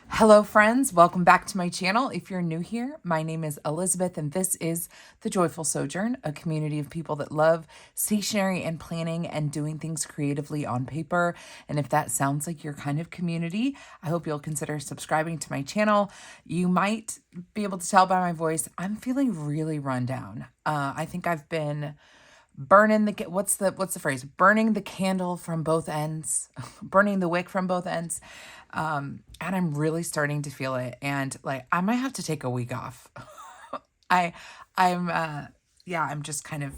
Hello friends, welcome back to my channel. If you're new here, my name is Elizabeth and this is The Joyful Sojourn, a community of people that love stationery and planning and doing things creatively on paper. And if that sounds like your kind of community, I hope you'll consider subscribing to my channel. You might be able to tell by my voice, I'm feeling really run down. I think I've been burning the what's the phrase, burning the candle from both ends, burning the wick from both ends, and I'm really starting to feel it, and like I might have to take a week off. i I'm yeah, I'm just kind of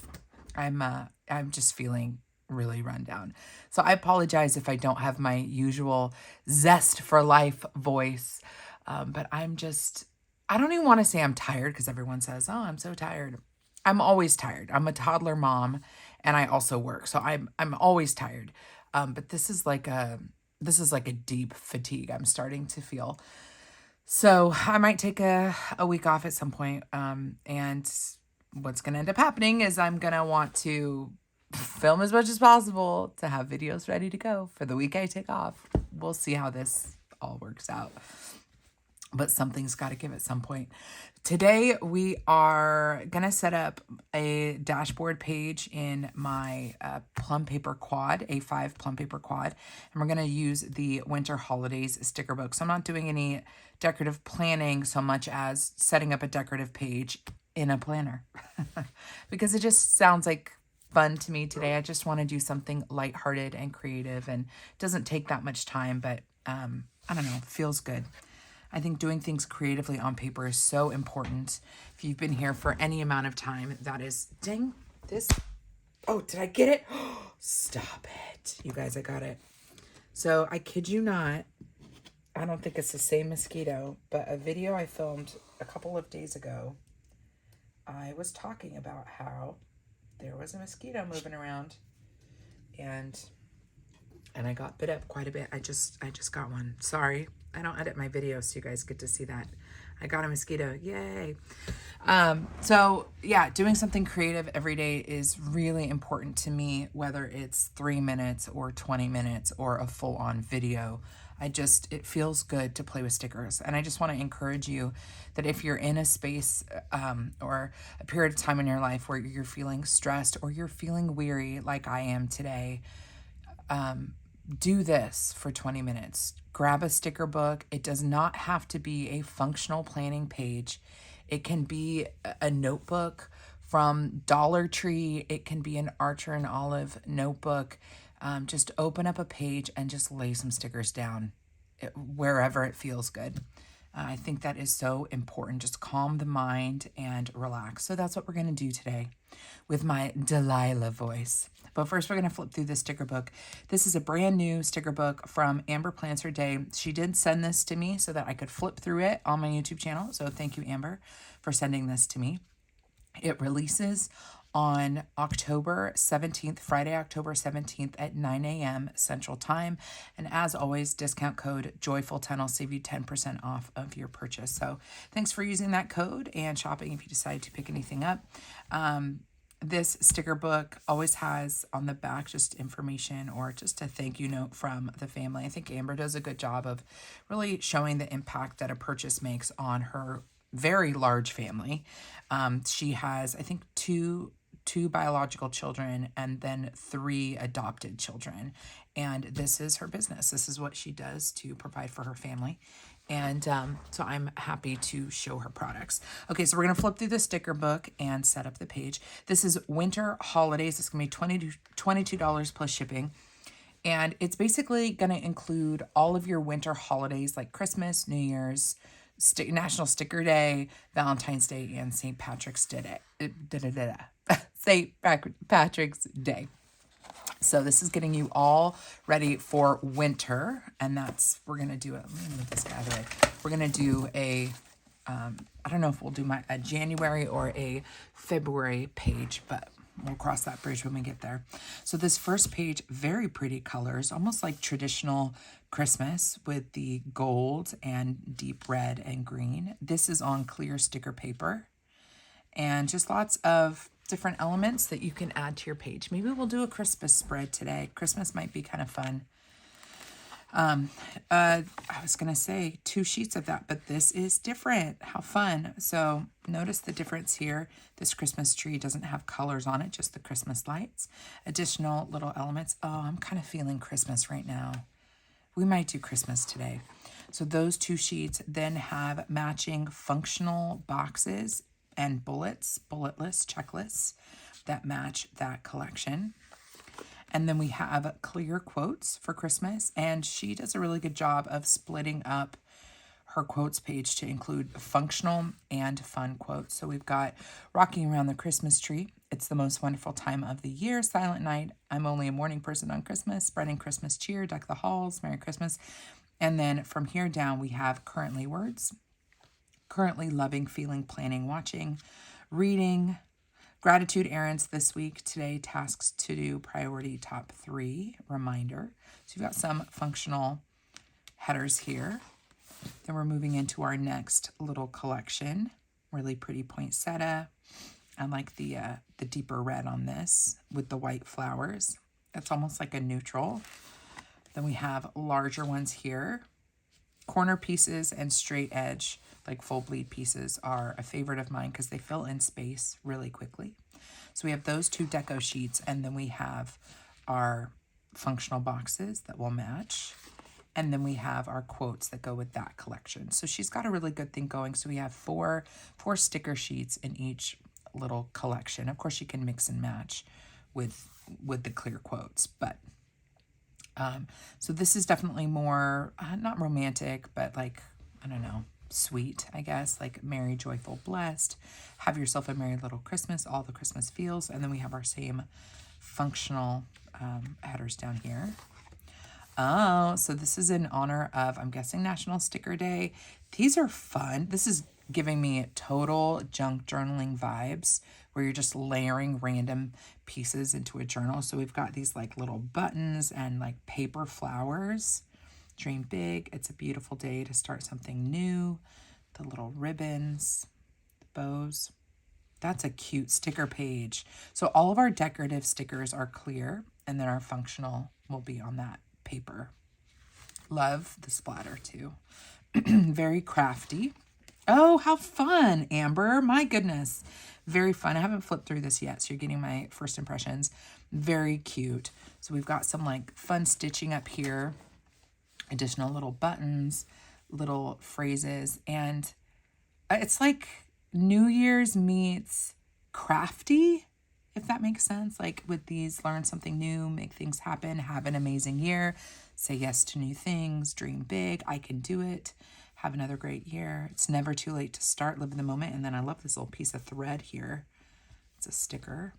I'm just feeling really run down, so I apologize if I don't have my usual zest for life voice. But I don't even want to say I'm tired because everyone says, oh, I'm so tired. I'm always tired. I'm a toddler mom and I also work. So I'm always tired. But this is like a deep fatigue I'm starting to feel. So I might take a week off at some point. And what's gonna end up happening is I'm gonna want to film as much as possible to have videos ready to go for the week I take off. We'll see how this all works out, but something's got to give at some point. Today, we are going to set up a dashboard page in my plum paper quad, A5 plum paper quad, and we're going to use the Winter Holidays sticker book. So I'm not doing any decorative planning so much as setting up a decorative page in a planner because it just sounds like fun to me today. I just want to do something lighthearted and creative, and it doesn't take that much time, but I don't know, it feels good. I think doing things creatively on paper is so important. If you've been here for any amount of time, that is, dang, this, oh, did I get it? Stop it. You guys, I got it. So I kid you not, I don't think it's the same mosquito, but a video I filmed a couple of days ago, I was talking about how there was a mosquito moving around, and I got bit up quite a bit. I just got one. Sorry. I don't edit my videos so you guys get to see that. I got a mosquito. Yay. So yeah, doing something creative every day is really important to me, whether it's 3 minutes or 20 minutes or a full-on video. It feels good to play with stickers. And I just want to encourage you that if you're in a space or a period of time in your life where you're feeling stressed or you're feeling weary like I am today, do this for 20 minutes. Grab a sticker book. It does not have to be a functional planning page. It can be a notebook from Dollar Tree. It can be an Archer and Olive notebook. Just open up a page and just lay some stickers down wherever it feels good. I think that is so important. Just calm the mind and relax. So that's what we're going to do today with my Delilah voice. But first, we're going to flip through the sticker book. This is a brand new sticker book from AmberPlansHerDay. She did send this to me so that I could flip through it on my YouTube channel. So thank you, Amber, for sending this to me. It releases on October 17th, Friday, October 17th at 9 a.m. Central Time. And as always, discount code JOYFUL10 will save you 10% off of your purchase. So thanks for using that code and shopping if you decide to pick anything up. This sticker book always has on the back just information or just a thank you note from the family. I think Amber does a good job of really showing the impact that a purchase makes on her very large family. She has, I think, two biological children and then 3 adopted children. And this is her business. This is what she does to provide for her family. And so I'm happy to show her products. Okay, so we're going to flip through the sticker book and set up the page. This is Winter Holidays. It's going to be $22 plus shipping. And it's basically going to include all of your winter holidays like Christmas, New Year's, National Sticker Day, Valentine's Day, and St. Patrick's Day. St. Patrick's Day. So this is getting you all ready for winter, and we're going to do it. Let me move this guy out of the way. We're going to do I don't know if we'll do a January or a February page, but we'll cross that bridge when we get there. So this first page, very pretty colors, almost like traditional Christmas with the gold and deep red and green. This is on clear sticker paper and just lots of different elements that you can add to your page. Maybe we'll do a Christmas spread today. Christmas might be kind of fun. I was going to say 2 sheets of that, but this is different. How fun. So notice the difference here. This Christmas tree doesn't have colors on it, just the Christmas lights. Additional little elements. Oh, I'm kind of feeling Christmas right now. We might do Christmas today. So those 2 sheets then have matching functional boxes and bullets, bullet lists, checklists that match that collection. And then we have clear quotes for Christmas. And she does a really good job of splitting up her quotes page to include functional and fun quotes. So we've got rocking around the Christmas tree. It's the most wonderful time of the year. Silent night. I'm only a morning person on Christmas. Spreading Christmas cheer. Deck the halls. Merry Christmas. And then from here down, we have currently words. Currently loving, feeling, planning, watching, reading. Gratitude errands this week. Today, tasks to do, priority top 3, reminder. So you've got some functional headers here. Then we're moving into our next little collection. Really pretty poinsettia. I like the deeper red on this with the white flowers. It's almost like a neutral. Then we have larger ones here. Corner pieces and straight edge, like full bleed pieces, are a favorite of mine because they fill in space really quickly. So we have those 2 deco sheets, and then we have our functional boxes that will match. And then we have our quotes that go with that collection. So she's got a really good thing going. So we have four sticker sheets in each little collection. Of course, you can mix and match with the clear quotes, but so this is definitely more, not romantic, but like, I don't know, sweet, I guess, like merry, joyful, blessed, have yourself a merry little Christmas, all the Christmas feels. And then we have our same functional headers down here. Oh, so this is in honor of, I'm guessing, National Sticker Day. These are fun. This is giving me total junk journaling vibes where you're just layering random pieces into a journal. So we've got these like little buttons and like paper flowers. Dream big. It's a beautiful day to start something new. The little ribbons, the bows. That's a cute sticker page. So all of our decorative stickers are clear, and then our functional will be on that paper. Love the splatter too. Very crafty. Oh, how fun, Amber. My goodness. Very fun. I haven't flipped through this yet, so you're getting my first impressions. Very cute. So we've got some like fun stitching up here. Additional little buttons, little phrases. And it's like New Year's meets crafty, if that makes sense. Like with these, learn something new, make things happen, have an amazing year, say yes to new things, dream big, I can do it. Have another great year. It's never too late to start, live in the moment. And then I love this little piece of thread here. It's a sticker.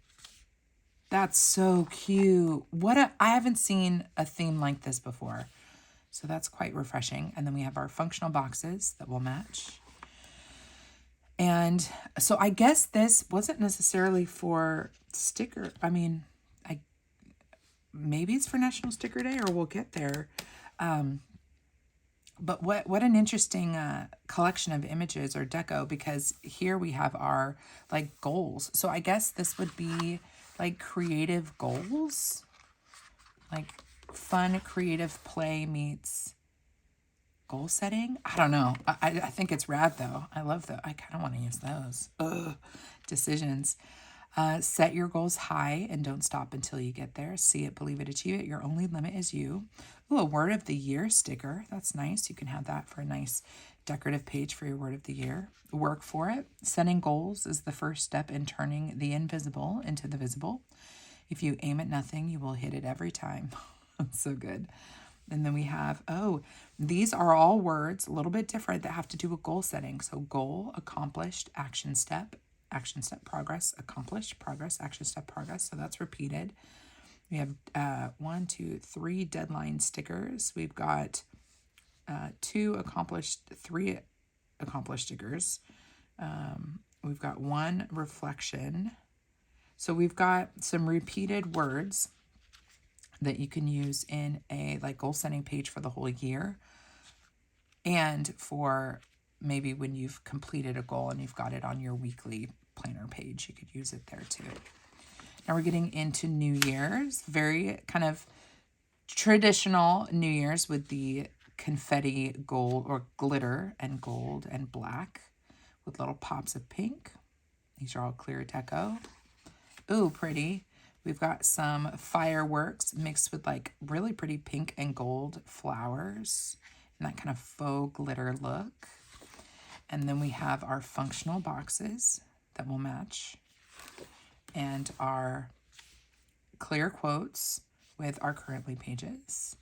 That's so cute. I haven't seen a theme like this before. So that's quite refreshing. And then we have our functional boxes that will match. And so I guess this wasn't necessarily for sticker. I mean, maybe it's for National Sticker Day, or we'll get there. But what an interesting collection of images or deco, because here we have our like goals. So I guess this would be like creative goals, like fun creative play meets goal setting. I don't know. I think it's rad though. I love that. I kind of want to use those. Decisions. Set your goals high and don't stop until you get there. See it, believe it, achieve it. Your only limit is you. Ooh, a word of the year sticker. That's nice. You can have that for a nice decorative page for your word of the year. Work for it. Setting goals is the first step in turning the invisible into the visible. If you aim at nothing, you will hit it every time. So good. And then we have, these are all words, a little bit different, that have to do with goal setting. So goal, accomplished, action step, progress, accomplished, progress, action step, progress. So that's repeated. We have 1, 2, 3 deadline stickers. We've got 2 accomplished, 3 accomplished stickers. We've got 1 reflection. So we've got some repeated words that you can use in a like goal setting page for the whole year, and for maybe when you've completed a goal and you've got it on your weekly planner page, you could use it there too. Now we're getting into New Year's, very kind of traditional New Year's with the confetti gold or glitter and gold and black with little pops of pink. These are all clear deco. Ooh, pretty. We've got some fireworks mixed with like really pretty pink and gold flowers and that kind of faux glitter look. And then we have our functional boxes that will match and our clear quotes with our currently pages.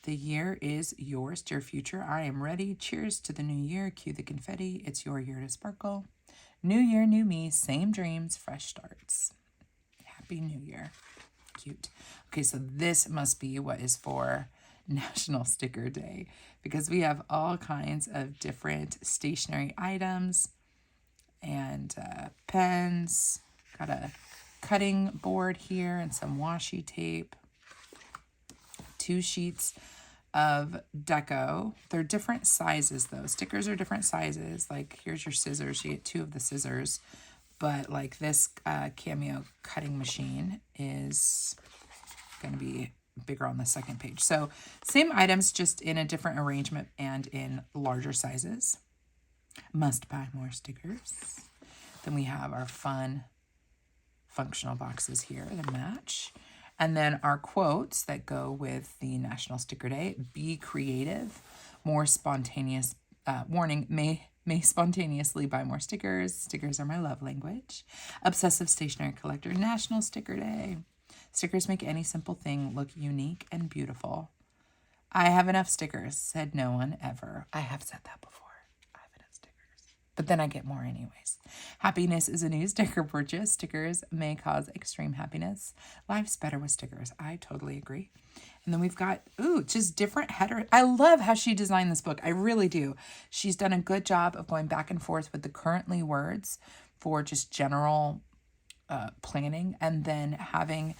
The year is yours, dear future. I am ready. Cheers to the new year. Cue the confetti. It's your year to sparkle. New year, new me. Same dreams, fresh starts. Happy New Year. Cute. Okay, so this must be what is for National Sticker Day because we have all kinds of different stationery items and pens. Got a cutting board here and some washi tape. 2 sheets of deco. They're different sizes though. Stickers are different sizes. Like here's your scissors. You get 2 of the scissors. But like this Cameo cutting machine is going to be bigger on the second page. So same items, just in a different arrangement and in larger sizes. Must buy more stickers. Then we have our fun functional boxes here that match. And then our quotes that go with the National Sticker Day. Be creative, more spontaneous. Warning, may spontaneously buy more stickers. Stickers are my love language. Obsessive stationery collector. National Sticker Day. Stickers make any simple thing look unique and beautiful. I have enough stickers, said no one ever. I have said that before. I have enough stickers. But then I get more anyways. Happiness is a new sticker purchase. Stickers may cause extreme happiness. Life's better with stickers. I totally agree. And then we've got, just different header. I love how she designed this book. I really do. She's done a good job of going back and forth with the currently words for just general planning and then having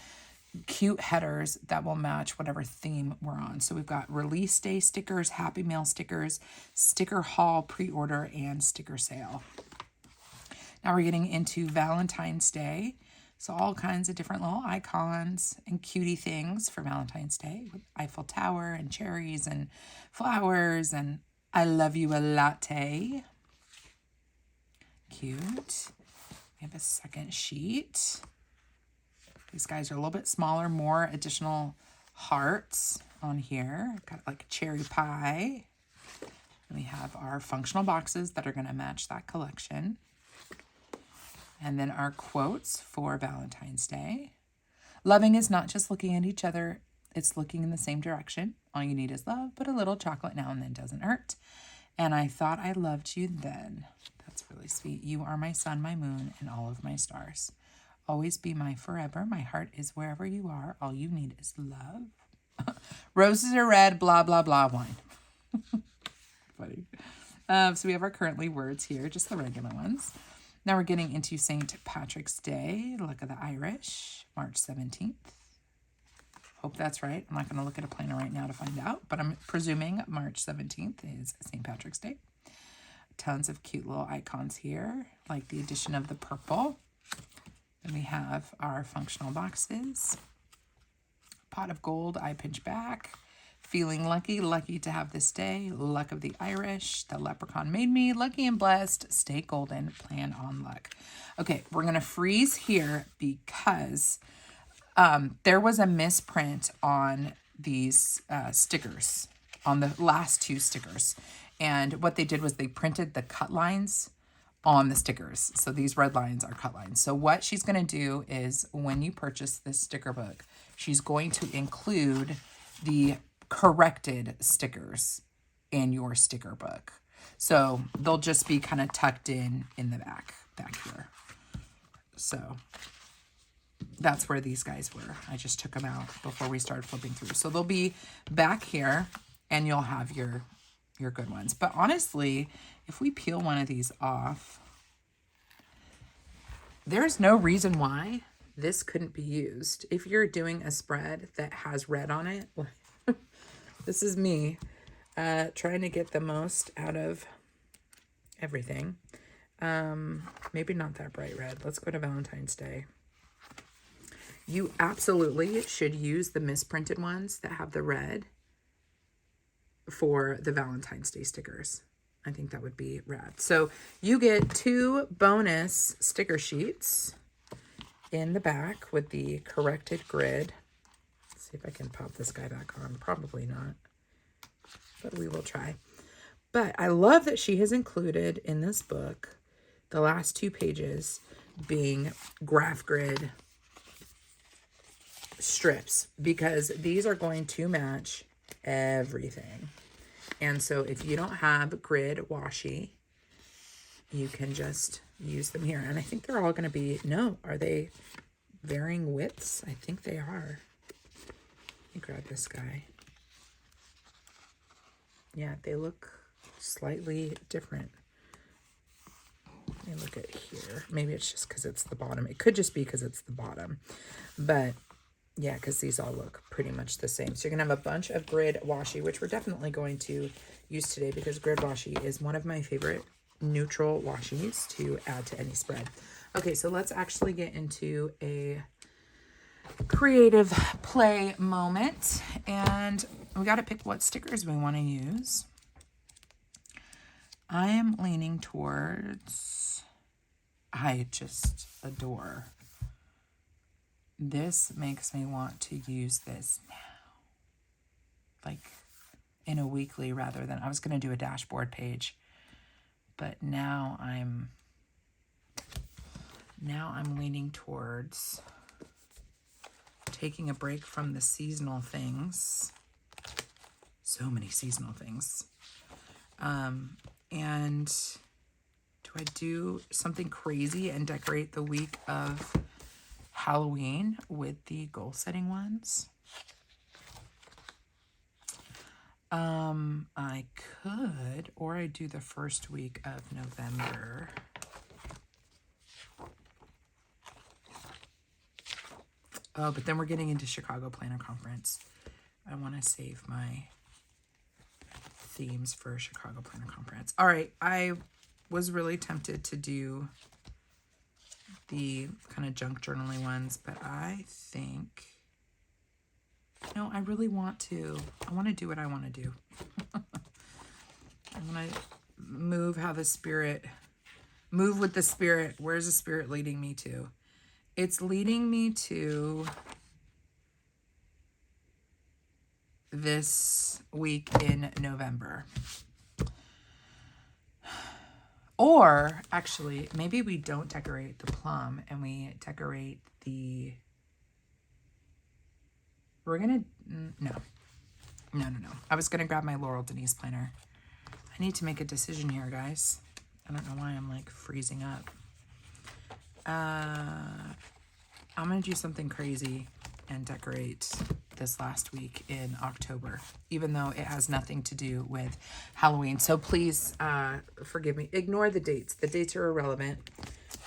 cute headers that will match whatever theme we're on. So we've got release day stickers, happy mail stickers, sticker haul, pre-order, and sticker sale. Now we're getting into Valentine's Day. So all kinds of different little icons and cutie things for Valentine's Day with Eiffel Tower and cherries and flowers and I love you a latte. Cute. We have a second sheet. These guys are a little bit smaller, more additional hearts on here. Got like a cherry pie. And we have our functional boxes that are going to match that collection. And then our quotes for Valentine's Day. Loving is not just looking at each other. It's looking in the same direction. All you need is love, but a little chocolate now and then doesn't hurt. And I thought I loved you then. That's really sweet. You are my sun, my moon, and all of my stars. Always be my forever. My heart is wherever you are. All you need is love. Roses are red, blah, blah, blah, wine. Funny. So we have our currently words here, just the regular ones. Now we're getting into St. Patrick's Day. Look at the Irish, March 17th. Hope that's right. I'm not going to look at a planner right now to find out, but I'm presuming March 17th is St. Patrick's Day. Tons of cute little icons here, like the addition of the purple. Then we have our functional boxes. Pot of gold, I pinch back. Feeling lucky, lucky to have this day. Luck of the Irish. The leprechaun made me lucky and blessed. Stay golden. Plan on luck. Okay, we're going to freeze here because there was a misprint on these stickers, on the last 2 stickers. And what they did was they printed the cut lines on the stickers. So these red lines are cut lines. So what she's going to do is when you purchase this sticker book, she's going to include the corrected stickers in your sticker book. So they'll just be kind of tucked in the back here. So that's where these guys were. I just took them out before we started flipping through. So they'll be back here and you'll have your good ones. But honestly, if we peel one of these off, there's no reason why this couldn't be used. If you're doing a spread that has red on it, this is me trying to get the most out of everything. Maybe not that bright red. Let's go to Valentine's Day. You absolutely should use the misprinted ones that have the red for the Valentine's Day stickers. I think that would be rad. So you get 2 bonus sticker sheets in the back with the corrected grid. Let's see if I can pop this guy back on. Probably not, but we will try. But I love that she has included in this book the last 2 pages being graph grid strips, because these are going to match everything. And so if you don't have grid washi, you can just use them here. And I think they're all going to be, no, are they varying widths? I think they are. Let me grab this guy. Yeah, they look slightly different. Let me look at here. Maybe it's just because it's the bottom. It could just be because it's the bottom. But yeah, because these all look pretty much the same. So you're going to have a bunch of grid washi, which we're definitely going to use today because grid washi is one of my favorite neutral washis to add to any spread. Okay, so let's actually get into a creative play moment. And we got to pick what stickers we want to use. I am leaning towards, I just adore. This makes me want to use this now. Like in a weekly rather than, I was going to do a dashboard page, but now I'm leaning towards taking a break from the seasonal things. So many seasonal things. And do I do something crazy and decorate the week of Halloween with the goal setting ones? I could, or I do the first week of November. Oh, but then we're getting into Chicago Planner Conference. I want to save my themes for Chicago Planner Conference. All right, I was really tempted to do the kind of junk journaling ones, but I think, no, I really want to. I want to do what I want to do. I want to move with the spirit. Where's the spirit leading me to? It's leading me to this week in November. Or actually, maybe we don't decorate the plum and we decorate the, no. I was going to grab my Laurel Denise planner. I need to make a decision here, guys. I don't know why I'm like freezing up. I'm going to do something crazy and decorate this last week in October, even though it has nothing to do with Halloween. So please forgive me. Ignore the dates. The dates are irrelevant.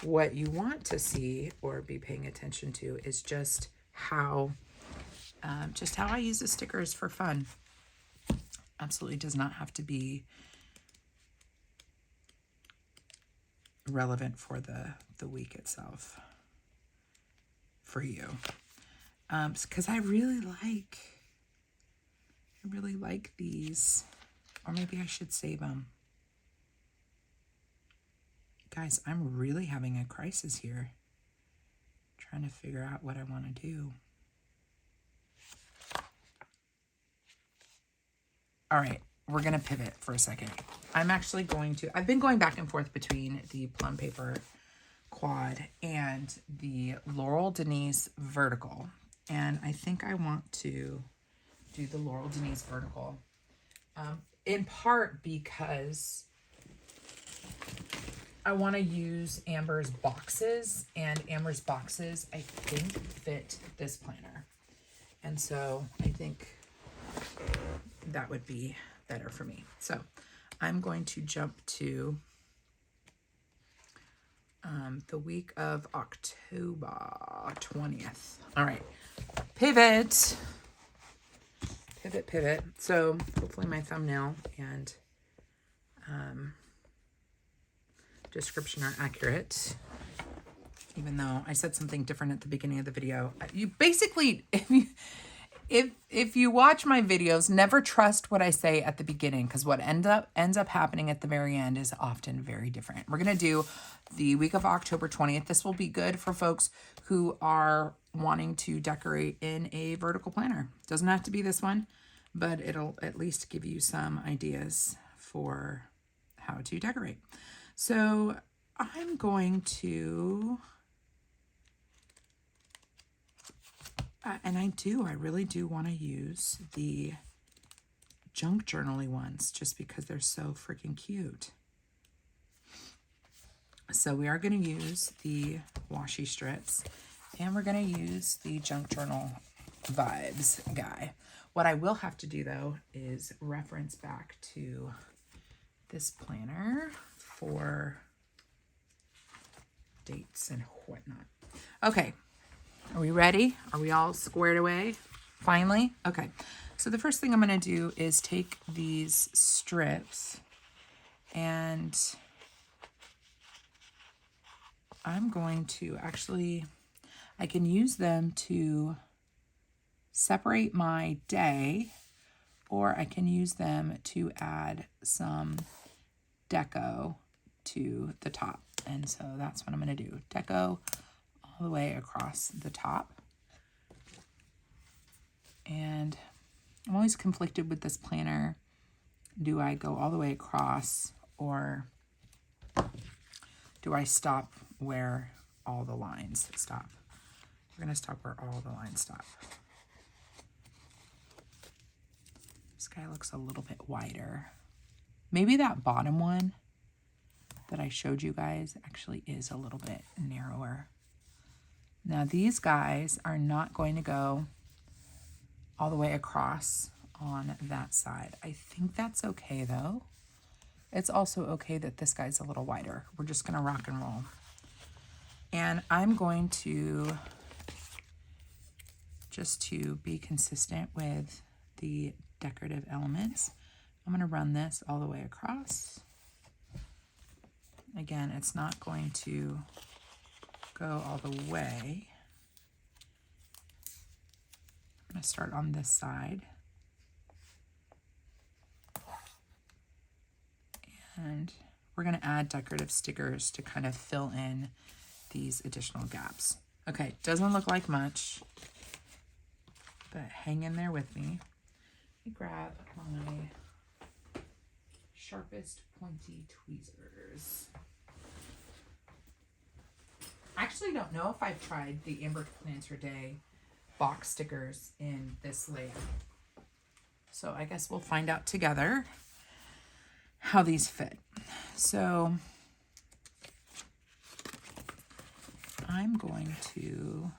What you want to see or be paying attention to is just how I use the stickers for fun. Absolutely does not have to be relevant for the week itself for you. Because I really like these, or maybe I should save them. Guys, I'm really having a crisis here. Trying to figure out what I want to do. All right, we're going to pivot for a second. I've been going back and forth between the plum paper quad and the Laurel Denise vertical. And I think I want to do the Laurel Denise vertical. In part because I want to use Amber's boxes, and Amber's boxes, I think, fit this planner. And so I think that would be better for me. So I'm going to jump to the week of October 20th. All right, pivot. So hopefully my thumbnail and description are accurate even though I said something different at the beginning of the video. You basically, if you watch my videos, never trust what I say at the beginning, because what ends up happening at the very end is often very different. We're going to do the week of October 20th. This will be good for folks who are wanting to decorate in a vertical planner. Doesn't have to be this one, but it'll at least give you some ideas for how to decorate. So I'm going to, and I really do want to use the junk journaly ones just because they're so freaking cute. So we are going to use the washi strips, and we're going to use the junk journal vibes guy. What I will have to do though is reference back to this planner for dates and whatnot. Okay, are we ready? Are we all squared away finally? Okay, so the first thing I'm going to do is take these strips, and I'm going to actually, I can use them to separate my day, or I can use them to add some deco to the top. And so that's what I'm going to do. Deco all the way across the top. And I'm always conflicted with this planner. Do I go all the way across, or do I stop where all the lines stop? We're going to stop where all the lines stop. This guy looks a little bit wider. Maybe that bottom one that I showed you guys actually is a little bit narrower. Now these guys are not going to go all the way across on that side. I think that's okay though. It's also okay that this guy's a little wider. We're just gonna rock and roll. And I'm going to, just to be consistent with the decorative elements, I'm gonna run this all the way across. Again, it's not going to go all the way. I'm gonna start on this side. And we're gonna add decorative stickers to kind of fill in these additional gaps. Okay, doesn't look like much, but hang in there with me. Let me grab my sharpest pointy tweezers. I actually don't know if I've tried the AmberPlansHerDay box stickers in this layout. So I guess we'll find out together how these fit. So I'm going to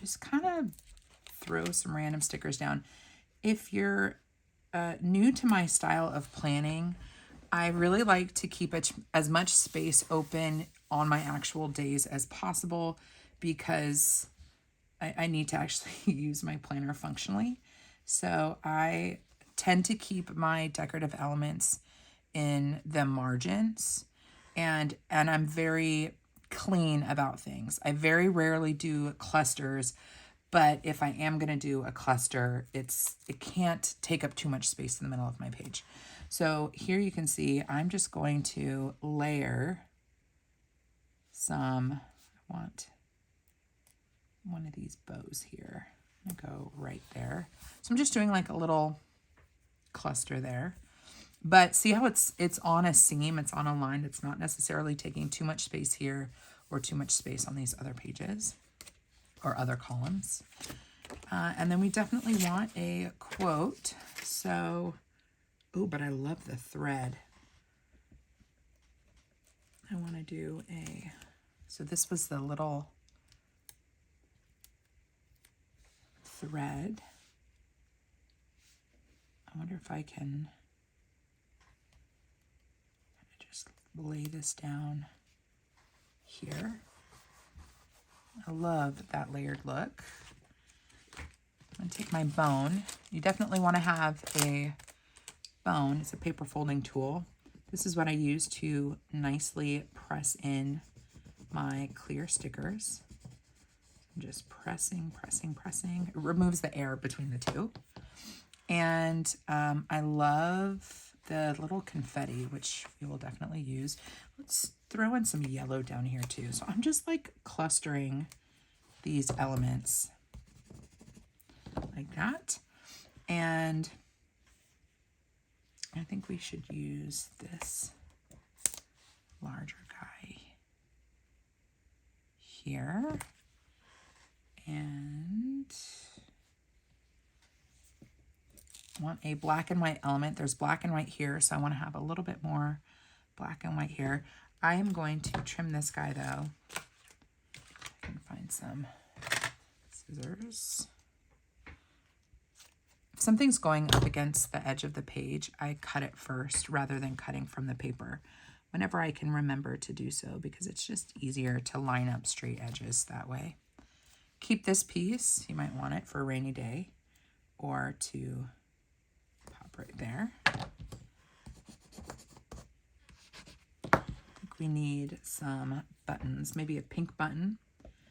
just kind of throw some random stickers down. If you're new to my style of planning, I really like to keep as much space open on my actual days as possible, because I need to actually use my planner functionally. So I tend to keep my decorative elements in the margins, and I'm very clean about things. I very rarely do clusters, but if I am going to do a cluster, it can't take up too much space in the middle of my page. So here you can see I'm just going to layer some, I want one of these bows here. I'm gonna go right there. So I'm just doing like a little cluster there. But see how it's on a seam, it's on a line. It's not necessarily taking too much space here or too much space on these other pages or other columns. And then we definitely want a quote. So, oh, but I love the thread. I want to do a, so this was the little thread. I wonder if I can just lay this down here. I love that layered look. I'm gonna take my bone. You definitely want to have a bone. It's a paper folding tool. This is what I use to nicely press in my clear stickers. I'm just pressing, pressing, pressing. It removes the air between the two. And I love the little confetti, which we will definitely use. Let's throw in some yellow down here too. So I'm just like clustering these elements like that. And I think we should use this larger guy here. And want a black and white element. There's black and white here, so I want to have a little bit more black and white here. I am going to trim this guy though. I can find some scissors. If something's going up against the edge of the page, I cut it first rather than cutting from the paper whenever I can remember to do so, because it's just easier to line up straight edges that way. Keep this piece. You might want it for a rainy day or to pop right there. I think we need some buttons, maybe a pink button,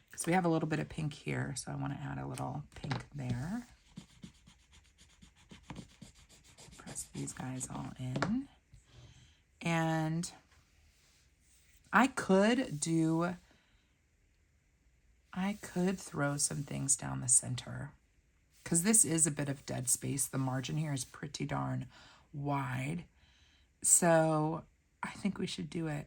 because we have a little bit of pink here, so I want to add a little pink there. Press these guys all in. And I could throw some things down the center, because this is a bit of dead space. The margin here is pretty darn wide. So I think we should do it.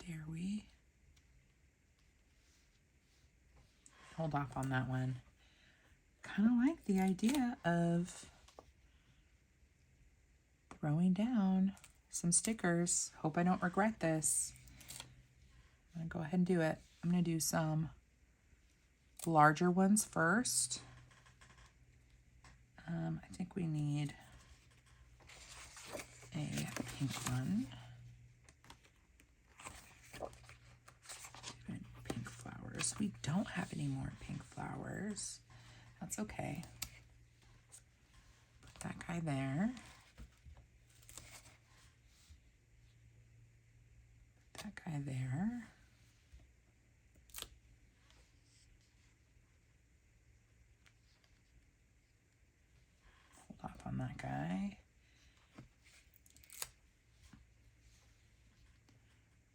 Dare we? Hold off on that one. Kind of like the idea of throwing down some stickers. Hope I don't regret this. I'm gonna go ahead and do it. I'm gonna do some larger ones first. I think we need a pink one. Pink flowers. We don't have any more pink flowers. That's okay. Put that guy there. Put that guy there. Hold off on that guy.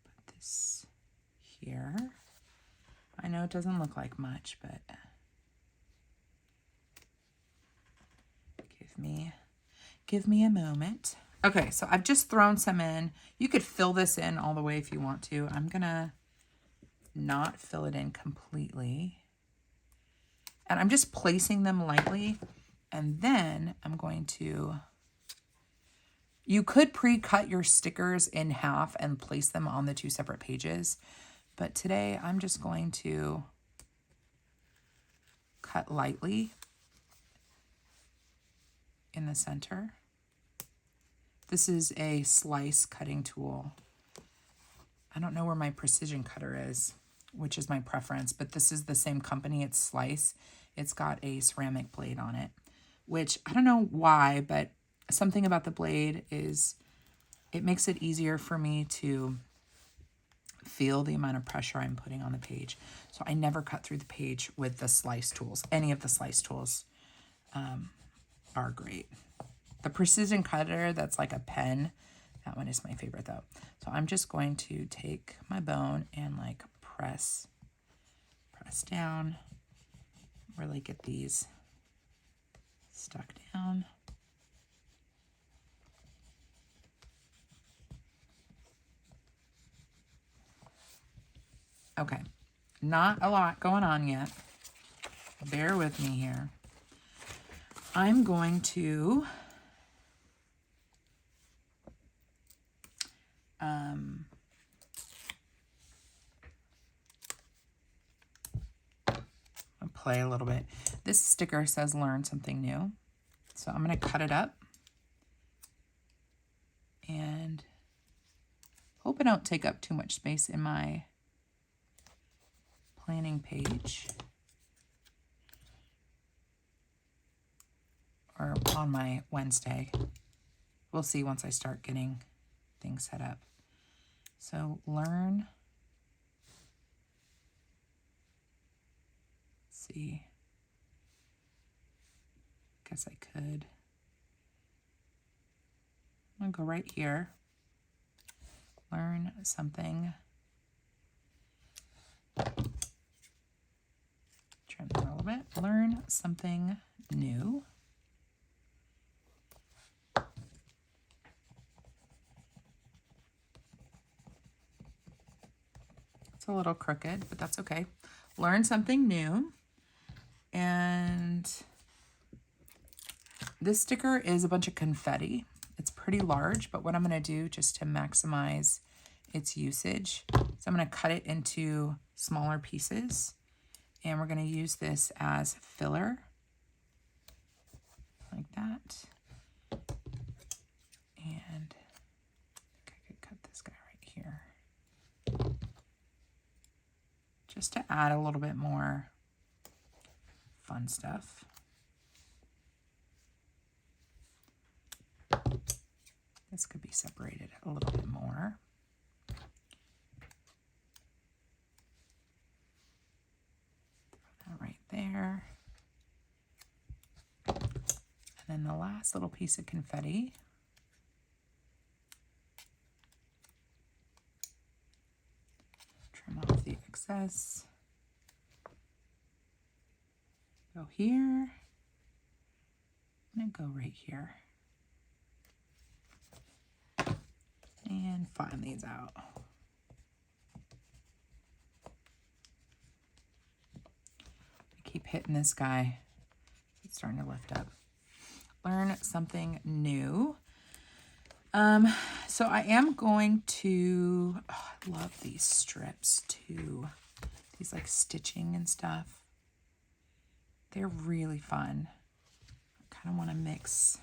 Put this here. I know it doesn't look like much, but give me a moment. Okay, so I've just thrown some in. You could fill this in all the way if you want to. I'm gonna not fill it in completely. And I'm just placing them lightly. And then I'm going to, you could pre-cut your stickers in half and place them on the two separate pages. But today I'm just going to cut lightly in the center. This is a slice cutting tool. I don't know where my precision cutter is, which is my preference, but this is the same company. It's Slice. It's got a ceramic blade on it, which I don't know why, but something about the blade is, it makes it easier for me to feel the amount of pressure I'm putting on the page. So I never cut through the page with the slice tools. Any of the slice tools are great. The precision cutter that's like a pen, that one is my favorite though. So I'm just going to take my bone and like press down, really get these stuck down. Okay, not a lot going on yet. Bear with me here. I'm going to play a little bit. This sticker says learn something new. So I'm going to cut it up and hope I don't take up too much space in my planning page or on my Wednesday. We'll see once I start getting things set up. So learn. Let's see. Guess I could. I'm going to go right here. Learn something. Trim that a little bit. Learn something new. It's a little crooked, but that's okay. Learn something new. And this sticker is a bunch of confetti. It's pretty large, but what I'm going to do just to maximize its usage, so I'm going to cut it into smaller pieces, and we're going to use this as filler, like that. And I think I could cut this guy right here, just to add a little bit more fun stuff. This could be separated a little bit more. Throw that right there. And then the last little piece of confetti. Trim off the excess. Go here. And go right here. And flatten these out. I keep hitting this guy. It's starting to lift up. Learn something new. So I am going to, I love these strips too. These like stitching and stuff. They're really fun. I kind of want to mix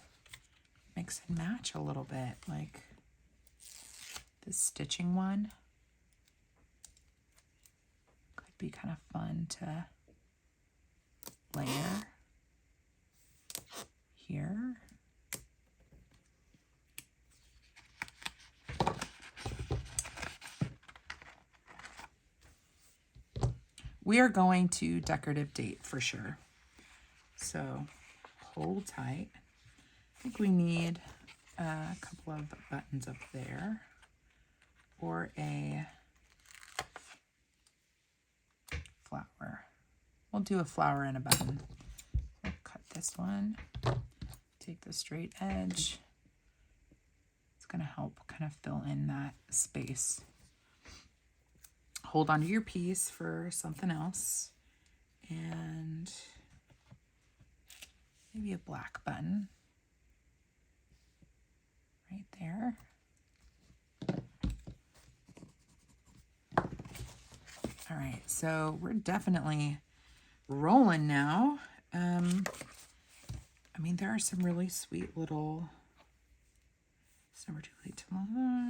and match a little bit, like this stitching one could be kind of fun to layer here. We are going to decorative date for sure. So hold tight. I think we need a couple of buttons up there. Or a flower. We'll do a flower and a button. We'll cut this one. Take the straight edge. It's going to help kind of fill in that space. Hold onto your piece for something else. And maybe a black button. Right there. All right, so we're definitely rolling now. I mean, there are some really sweet little, it's never too late to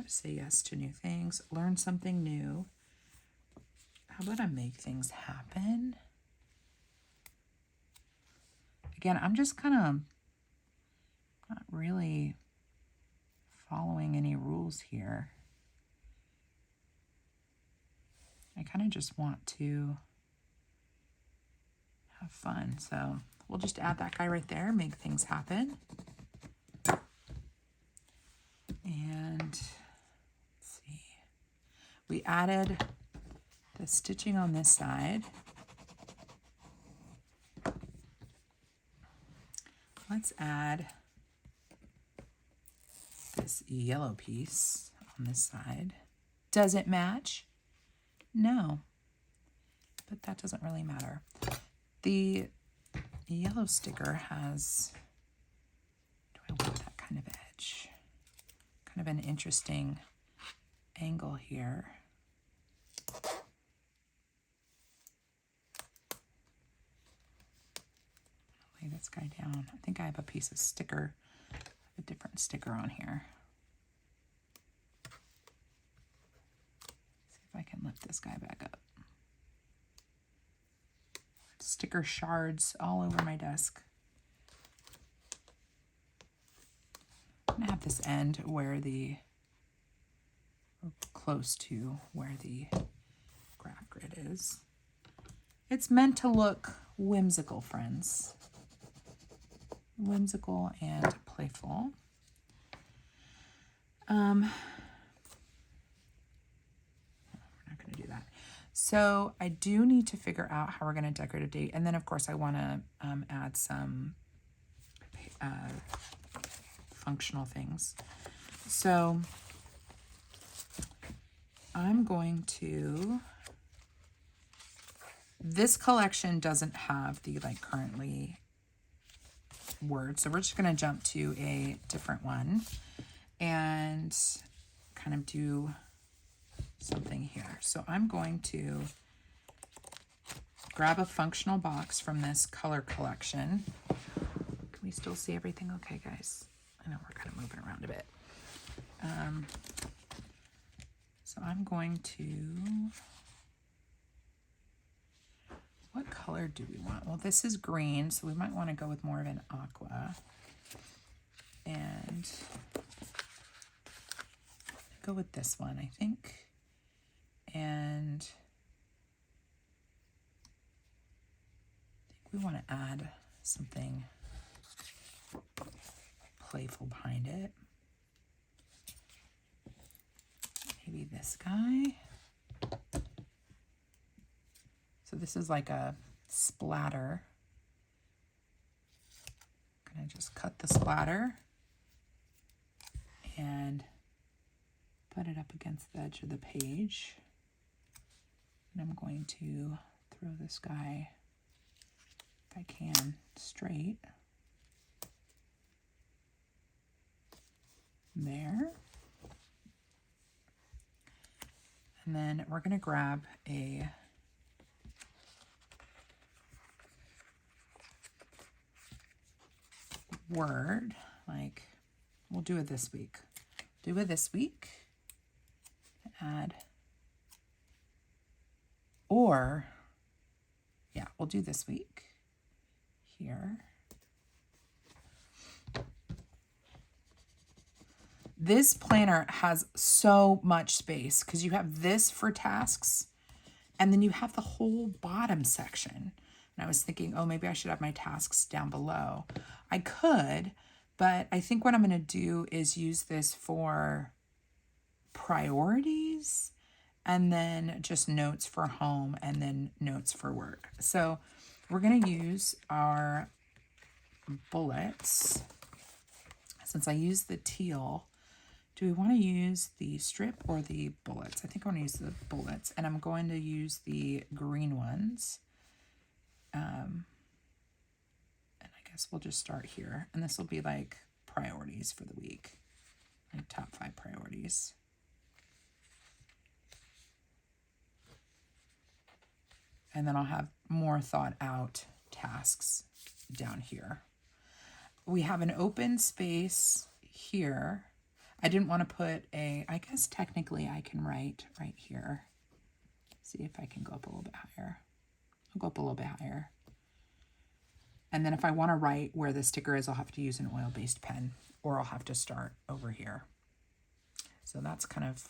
say yes to new things, learn something new. How about I make things happen? Again, I'm just kind of not really following any rules here. I kind of just want to have fun. So we'll just add that guy right there, make things happen. And let's see. We added the stitching on this side. Let's add this yellow piece on this side. Does it match? No, but that doesn't really matter. The yellow sticker has, do I want that kind of edge? Kind of an interesting angle here. Lay this guy down. I think I have a piece of sticker, a different sticker on here. I can lift this guy back up. Sticker shards all over my desk. I'm gonna have this end where the, or close to where the graph grid is. It's meant to look whimsical, friends. Whimsical and playful. We're not going to do that. So I do need to figure out how we're going to decorate a date. And then, of course, I want to add some functional things. So I'm going to... This collection doesn't have the like currently word, so we're just going to jump to a different one and kind of do something here. So I'm going to grab a functional box from this color collection. Can we still see everything okay, guys? I know we're kind of moving around a bit. So I'm going to... What color do we want? Well, this is green, so we might want to go with more of an aqua. And go with this one, I think. And I think we want to add something playful behind it. Maybe this guy. So this is like a splatter. I'm gonna just cut the splatter and put it up against the edge of the page. And I'm going to throw this guy, if I can, straight. There. And then we're gonna grab a word, like we'll do it this week. Do it this week. Add. Or, yeah, we'll do this week. Here. This planner has so much space because you have this for tasks and then you have the whole bottom section. And I was thinking, oh, maybe I should have my tasks down below. I could, but I think what I'm going to do is use this for priorities and then just notes for home and then notes for work. So we're going to use our bullets. Since I used the teal, do we want to use the strip or the bullets? I think I want to use the bullets, and I'm going to use the green ones. And I guess we'll just start here. And this will be like priorities for the week, like top 5 priorities. And then I'll have more thought out tasks down here. We have an open space here. I didn't want to put a, I guess technically I can write right here. See if I can go up a little bit higher. I'll go up a little bit higher. And then if I want to write where the sticker is, I'll have to use an oil-based pen, or I'll have to start over here. So that's kind of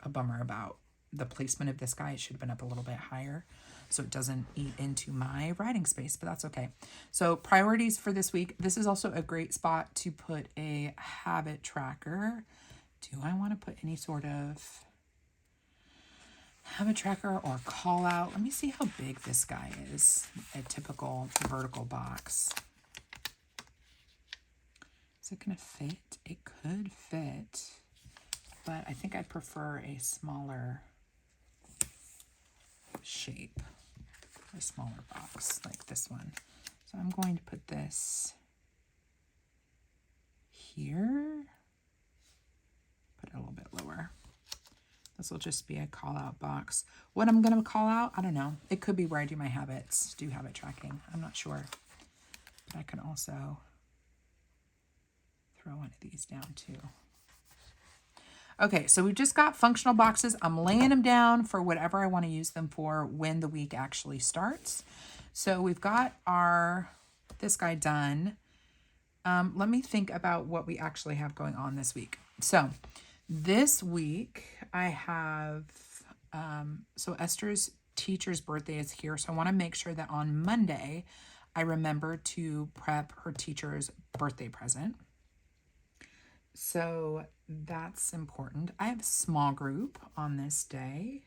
a bummer about the placement of this guy. It should have been up a little bit higher so it doesn't eat into my writing space, but that's okay. So priorities for this week. This is also a great spot to put a habit tracker. Do I want to put any sort of habit tracker or call out? Let me see how big this guy is. A typical vertical box. Is it going to fit? It could fit, but I think I'd prefer a smaller shape, a smaller box like this one. So I'm going to put this here, put it a little bit lower. This will just be a call out box. What I'm going to call out, I don't know. It could be where I do my habits, do habit tracking. I'm not sure. But I can also throw one of these down too. Okay, so we've just got functional boxes. I'm laying them down for whatever I want to use them for when the week actually starts. So we've got this guy done. Let me think about what we actually have going on this week. So this week I have, so Esther's teacher's birthday is here. So I want to make sure that on Monday I remember to prep her teacher's birthday present. So that's important. I have a small group on this day.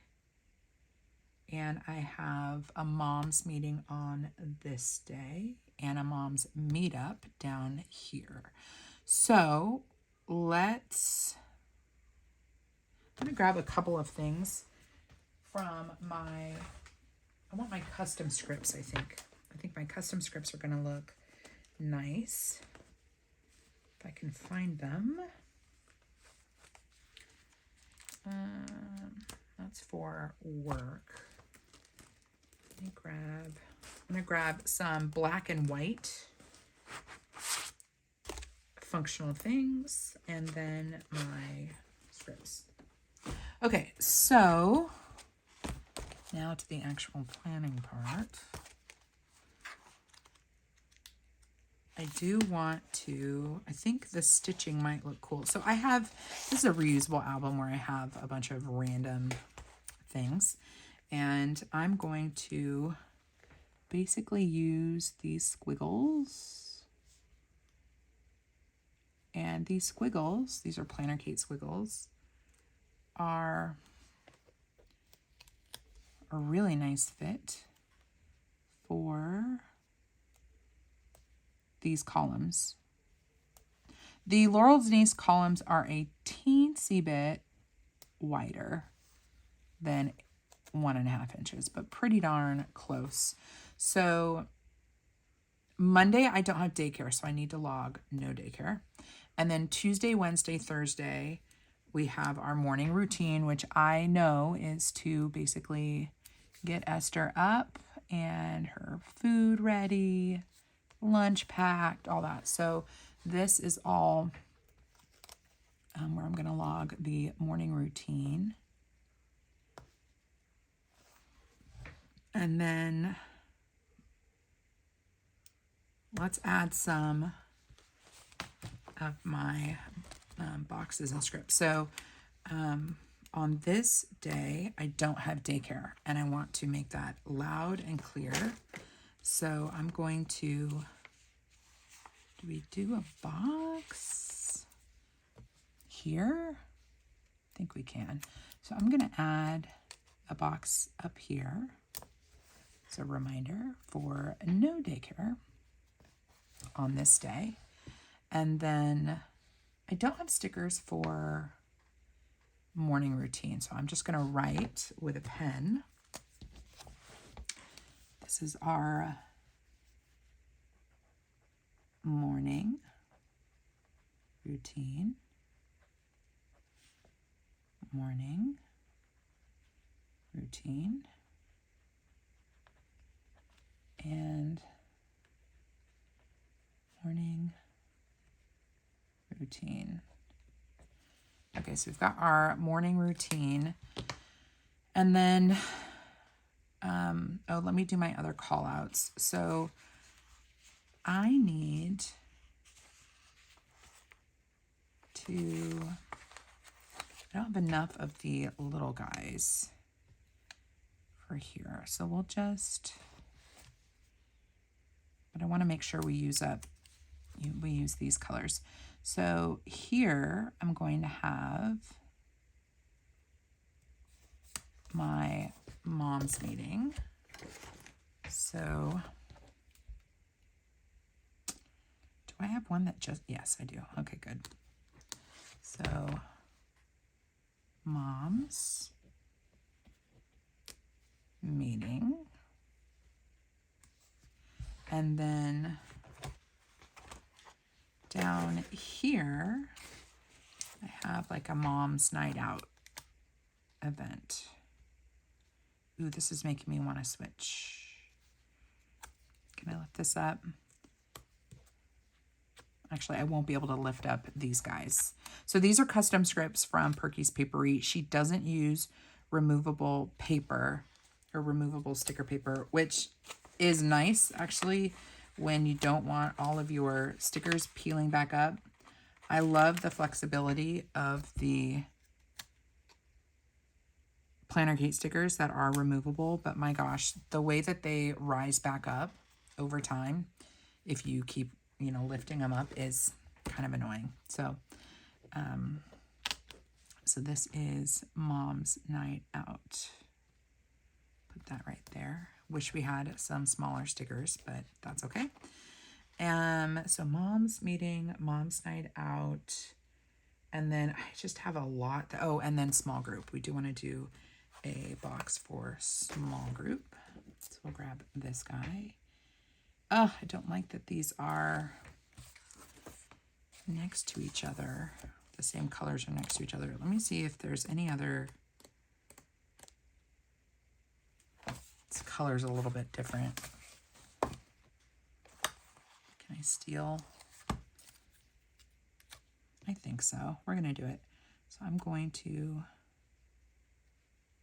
And I have a mom's meeting on this day and a mom's meetup down here. So I'm going to grab a couple of things from I want my custom scripts, I think. I think my custom scripts are going to look nice. If I can find them. That's for work. I'm going to grab some black and white functional things and then my scripts. Okay, so now to the actual planning part. I do want to, I think the stitching might look cool. So this is a reusable album where I have a bunch of random things. And I'm going to basically use these squiggles. And these squiggles, these are Planner Kate squiggles, are a really nice fit for these columns. The Laurel Denise columns are a teensy bit wider than 1.5 inches, but pretty darn close. So Monday, I don't have daycare, so I need to log no daycare. And then Tuesday, Wednesday, Thursday, we have our morning routine, which I know is to basically get Esther up and her food ready, lunch packed, all that. So this is all where I'm going to log the morning routine. And then let's add some of my boxes and scripts. So on this day, I don't have daycare, and I want to make that loud and clear. So I'm going to, do we do a box here? I think we can. So I'm going to add a box up here. It's a reminder for no daycare on this day. And then I don't have stickers for morning routine, so I'm just going to write with a pen. This is our morning routine. Morning routine. And morning routine. Okay, so we've got our morning routine. And then, let me do my other call outs. So I need to, I don't have enough of the little guys for here. So we'll just, but I want to make sure we use these colors. So here I'm going to have my mom's meeting. So do I have one that just, yes, I do. Okay, good. So mom's meeting. And then down here, I have like a mom's night out event. Ooh, this is making me want to switch. Can I lift this up? Actually, I won't be able to lift up these guys. So these are custom scripts from Perky's Papery. She doesn't use removable paper or removable sticker paper, which is nice actually when you don't want all of your stickers peeling back up. I love the flexibility of the Planner Kate stickers that are removable, but my gosh, the way that they rise back up over time, if you keep, you know, lifting them up, is kind of annoying. So, so this is Mom's Night Out. Put that right there. Wish we had some smaller stickers, but that's okay. So Mom's Meeting, Mom's Night Out, and then I just have a lot. Oh, and then small group. We do want to do a box for small group. So we'll grab this guy. Oh, I don't like that these are next to each other. The same colors are next to each other. Let me see if there's any other. This color's a little bit different. Can I steal? I think so. We're going to do it. So I'm going to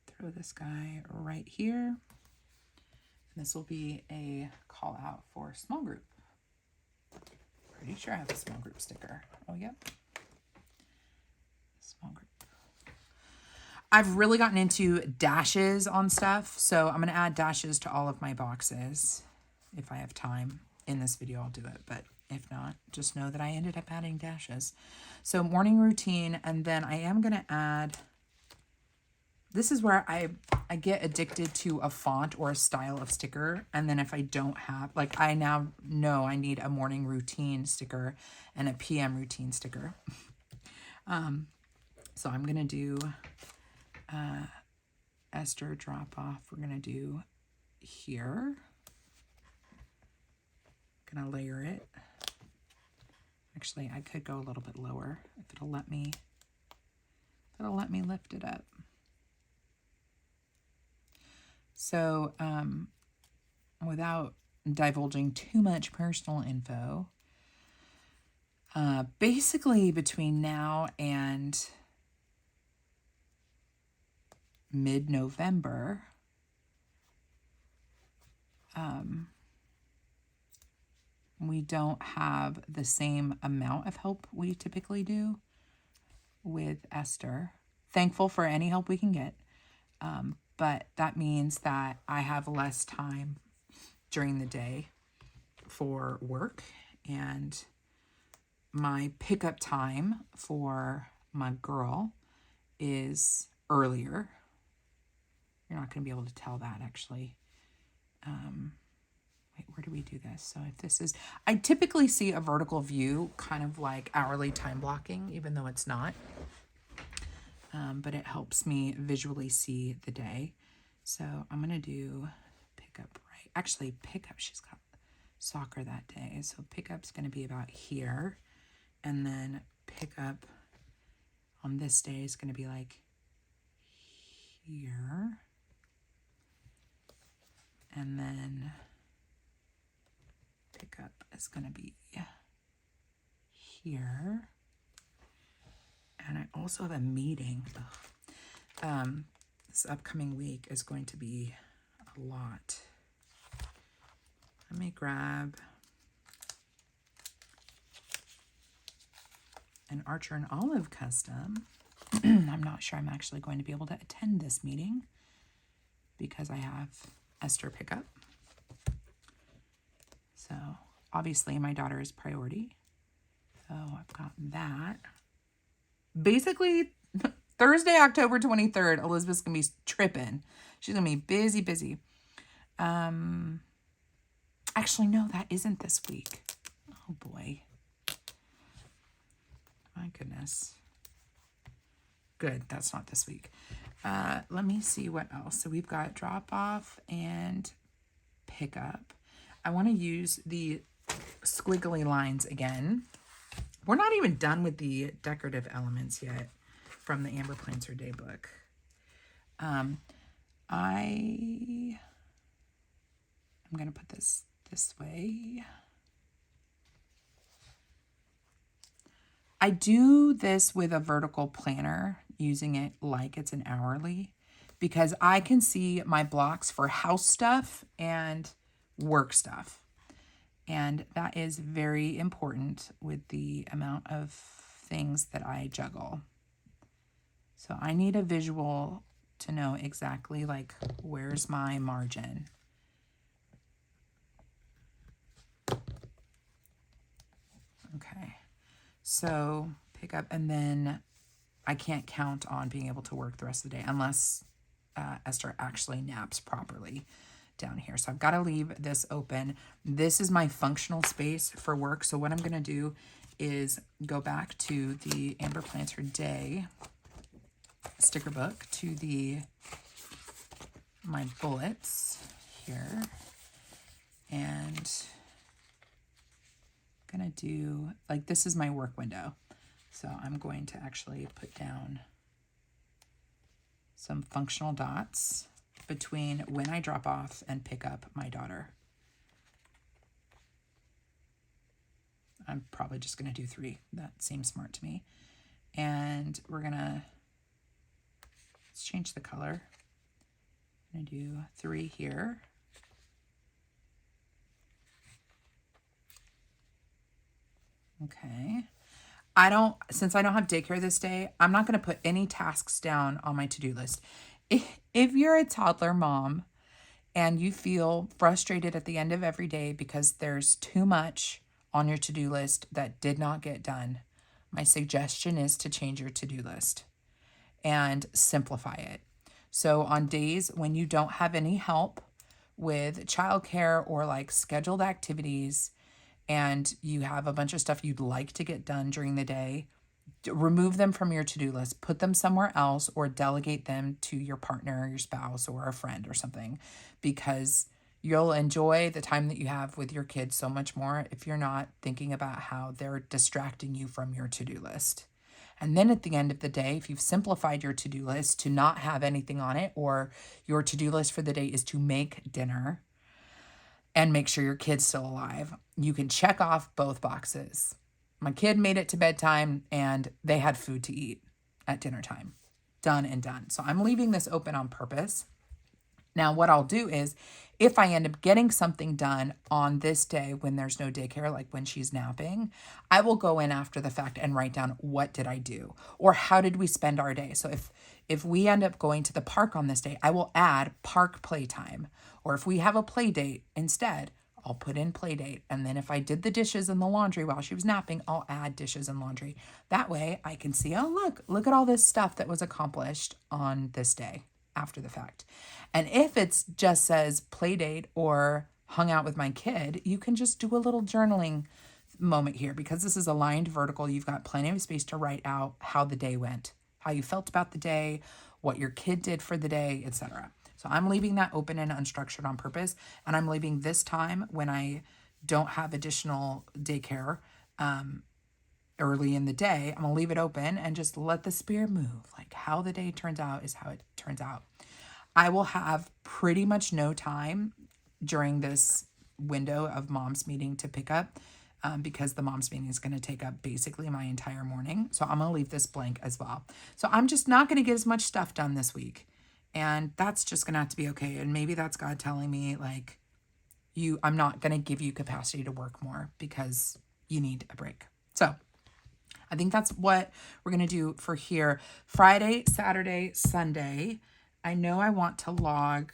throw this guy right here. And this will be a call out for small group. Pretty sure I have a small group sticker. Oh, yep. Small group. I've really gotten into dashes on stuff, so I'm going to add dashes to all of my boxes. If I have time in this video, I'll do it, but if not, just know that I ended up adding dashes. So morning routine, and then I am going to add, this is where I get addicted to a font or a style of sticker, and then if I don't have, like I now know I need a morning routine sticker and a PM routine sticker. So I'm going to do Esther drop off. We're going to do here. Going to layer it. Actually, I could go a little bit lower if it'll let me lift it up. So, without divulging too much personal info, basically between now and mid-November, we don't have the same amount of help we typically do with Esther. Thankful for any help we can get. But that means that I have less time during the day for work, and my pickup time for my girl is earlier. You're not going to be able to tell that, actually. Wait, where do we do this? So if this is, I typically see a vertical view, kind of like hourly time blocking, even though it's not. But it helps me visually see the day. So I'm going to do pickup right. Actually, pickup, she's got soccer that day. So pickup's going to be about here. And then pickup on this day is going to be like here. And then pickup is going to be here. And I also have a meeting. This upcoming week is going to be a lot. Let me grab an Archer and Olive custom. I'm not sure I'm actually going to be able to attend this meeting because I have Esther pickup. So obviously my daughter is priority. So I've got that. Basically, Thursday, October 23rd, Elizabeth's going to be tripping. She's going to be busy, busy. Actually, no, that isn't this week. Oh, boy. My goodness. Good, that's not this week. Let me see what else. So we've got drop off and pick up. I want to use the squiggly lines again. We're not even done with the decorative elements yet from the AmberPlansHerDay book. I'm going to put this way. I do this with a vertical planner, using it like it's an hourly, because I can see my blocks for house stuff and work stuff. And that is very important with the amount of things that I juggle. So I need a visual to know exactly like where's my margin. Okay, so pick up, and then I can't count on being able to work the rest of the day unless Esther actually naps properly down here. So I've got to leave this open. This is my functional space for work. So what I'm going to do is go back to the Amber Plans Her Day sticker book, to my bullets here, and I'm going to do, like, this is my work window. So I'm going to actually put down some functional dots between when I drop off and pick up my daughter. I'm probably just going to do 3. That seems smart to me. And we're going to, let's change the color. I'm going to do 3 here. Okay. Since I don't have daycare this day, I'm not going to put any tasks down on my to-do list. If you're a toddler mom and you feel frustrated at the end of every day because there's too much on your to-do list that did not get done, my suggestion is to change your to-do list and simplify it. So on days when you don't have any help with childcare or like scheduled activities, and you have a bunch of stuff you'd like to get done during the day, remove them from your to-do list, put them somewhere else, or delegate them to your partner, your spouse, or a friend or something, because you'll enjoy the time that you have with your kids so much more if you're not thinking about how they're distracting you from your to-do list. And then at the end of the day, if you've simplified your to-do list to not have anything on it, or your to-do list for the day is to make dinner and make sure your kid's still alive, you can check off both boxes. My kid made it to bedtime and they had food to eat at dinner time. Done and done. So I'm leaving this open on purpose. Now what I'll do is, if I end up getting something done on this day when there's no daycare, like when she's napping, I will go in after the fact and write down, what did I do? Or how did we spend our day? So if we end up going to the park on this day, I will add park playtime. Or if we have a play date instead, I'll put in play date. And then if I did the dishes and the laundry while she was napping, I'll add dishes and laundry. That way I can see, oh, look at all this stuff that was accomplished on this day after the fact. And if it's just says play date or hung out with my kid, you can just do a little journaling moment here. Because this is aligned vertical, you've got plenty of space to write out how the day went, how you felt about the day, what your kid did for the day, etc. So I'm leaving that open and unstructured on purpose. And I'm leaving this time when I don't have additional daycare early in the day, I'm going to leave it open and just let the spirit move. Like, how the day turns out is how it turns out. I will have pretty much no time during this window of mom's meeting to pick up, because the mom's meeting is going to take up basically my entire morning. So I'm going to leave this blank as well. So I'm just not going to get as much stuff done this week. And that's just going to have to be okay. And maybe that's God telling me, like, I'm not going to give you capacity to work more because you need a break. So I think that's what we're going to do for here. Friday, Saturday, Sunday. I know I want to log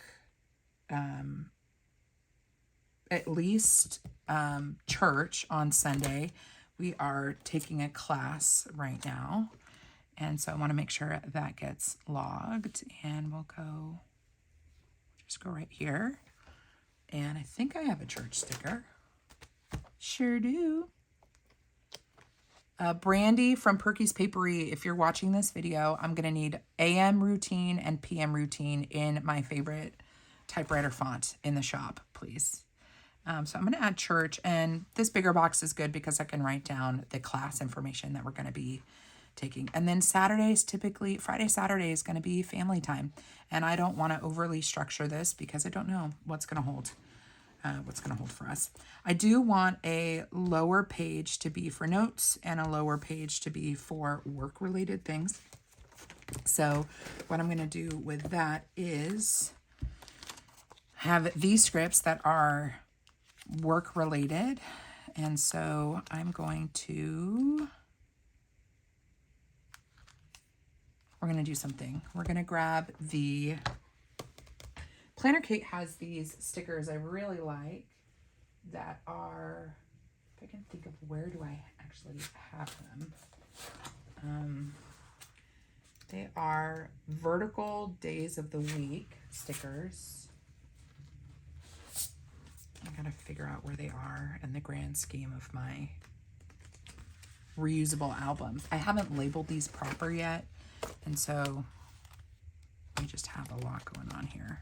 at least church on Sunday. We are taking a class right now. And so I want to make sure that gets logged. And we'll just go right here. And I think I have a church sticker. Sure do. Brandy from Perky's Papery, if you're watching this video, I'm going to need AM routine and PM routine in my favorite typewriter font in the shop, please. So I'm going to add church, and this bigger box is good because I can write down the class information that we're going to be taking. And then Friday, Saturday is going to be family time. And I don't want to overly structure this because I don't know what's going to hold. For us. I do want a lower page to be for notes and a lower page to be for work-related things. So what I'm going to do with that is have these scripts that are work related. And so I'm going to, we're going to do something. We're going to grab the, Planner Kate has these stickers I really like that are, if I can think of where do I actually have them. They are vertical days of the week stickers. I gotta figure out where they are in the grand scheme of my reusable albums. I haven't labeled these proper yet, and so we just have a lot going on here.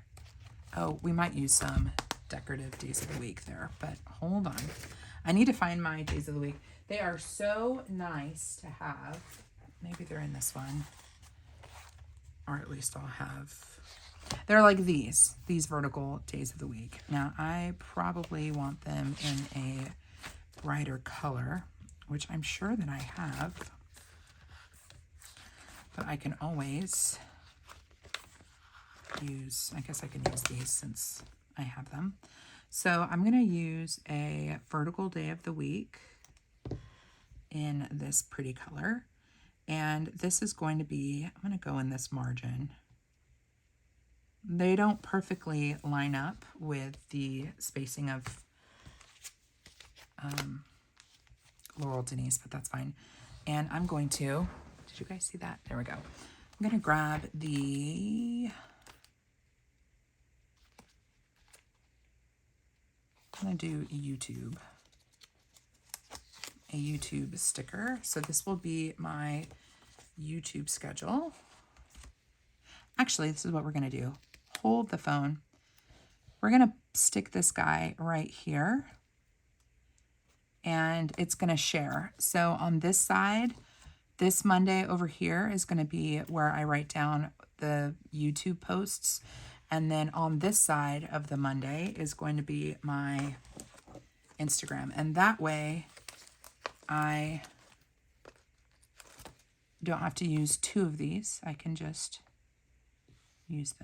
Oh, we might use some decorative days of the week there, but hold on. I need to find my days of the week. They are so nice to have. Maybe they're in this one. Or at least I'll have, they're like these vertical days of the week. Now I probably want them in a brighter color, which I'm sure that I have, but I can always use, I guess I can use these since I have them. So I'm gonna use a vertical day of the week in this pretty color. And this is going to be, I'm going to go in this margin. They don't perfectly line up with the spacing of Laurel Denise, but that's fine. And I'm going to, did you guys see that? There we go. I'm going to grab the, I'm going to do a YouTube sticker. So this will be my YouTube schedule. Actually, this is what we're going to do. Hold the phone. We're going to stick this guy right here. And it's going to share. So on this side, this Monday over here is going to be where I write down the YouTube posts. And then on this side of the Monday is going to be my Instagram. And that way, I don't have to use two of these. I can just use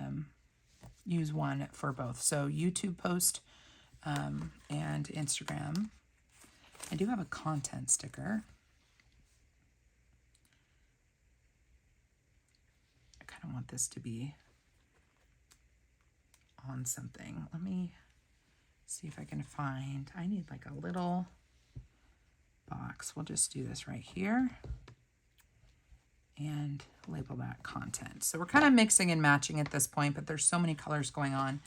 one for both. So YouTube post and Instagram. I do have a content sticker. I kind of want this to be on something. Let me see if I can find, I need like a little box. We'll just do this right here and label that content. So we're kind of mixing and matching at this point, but there's so many colors going on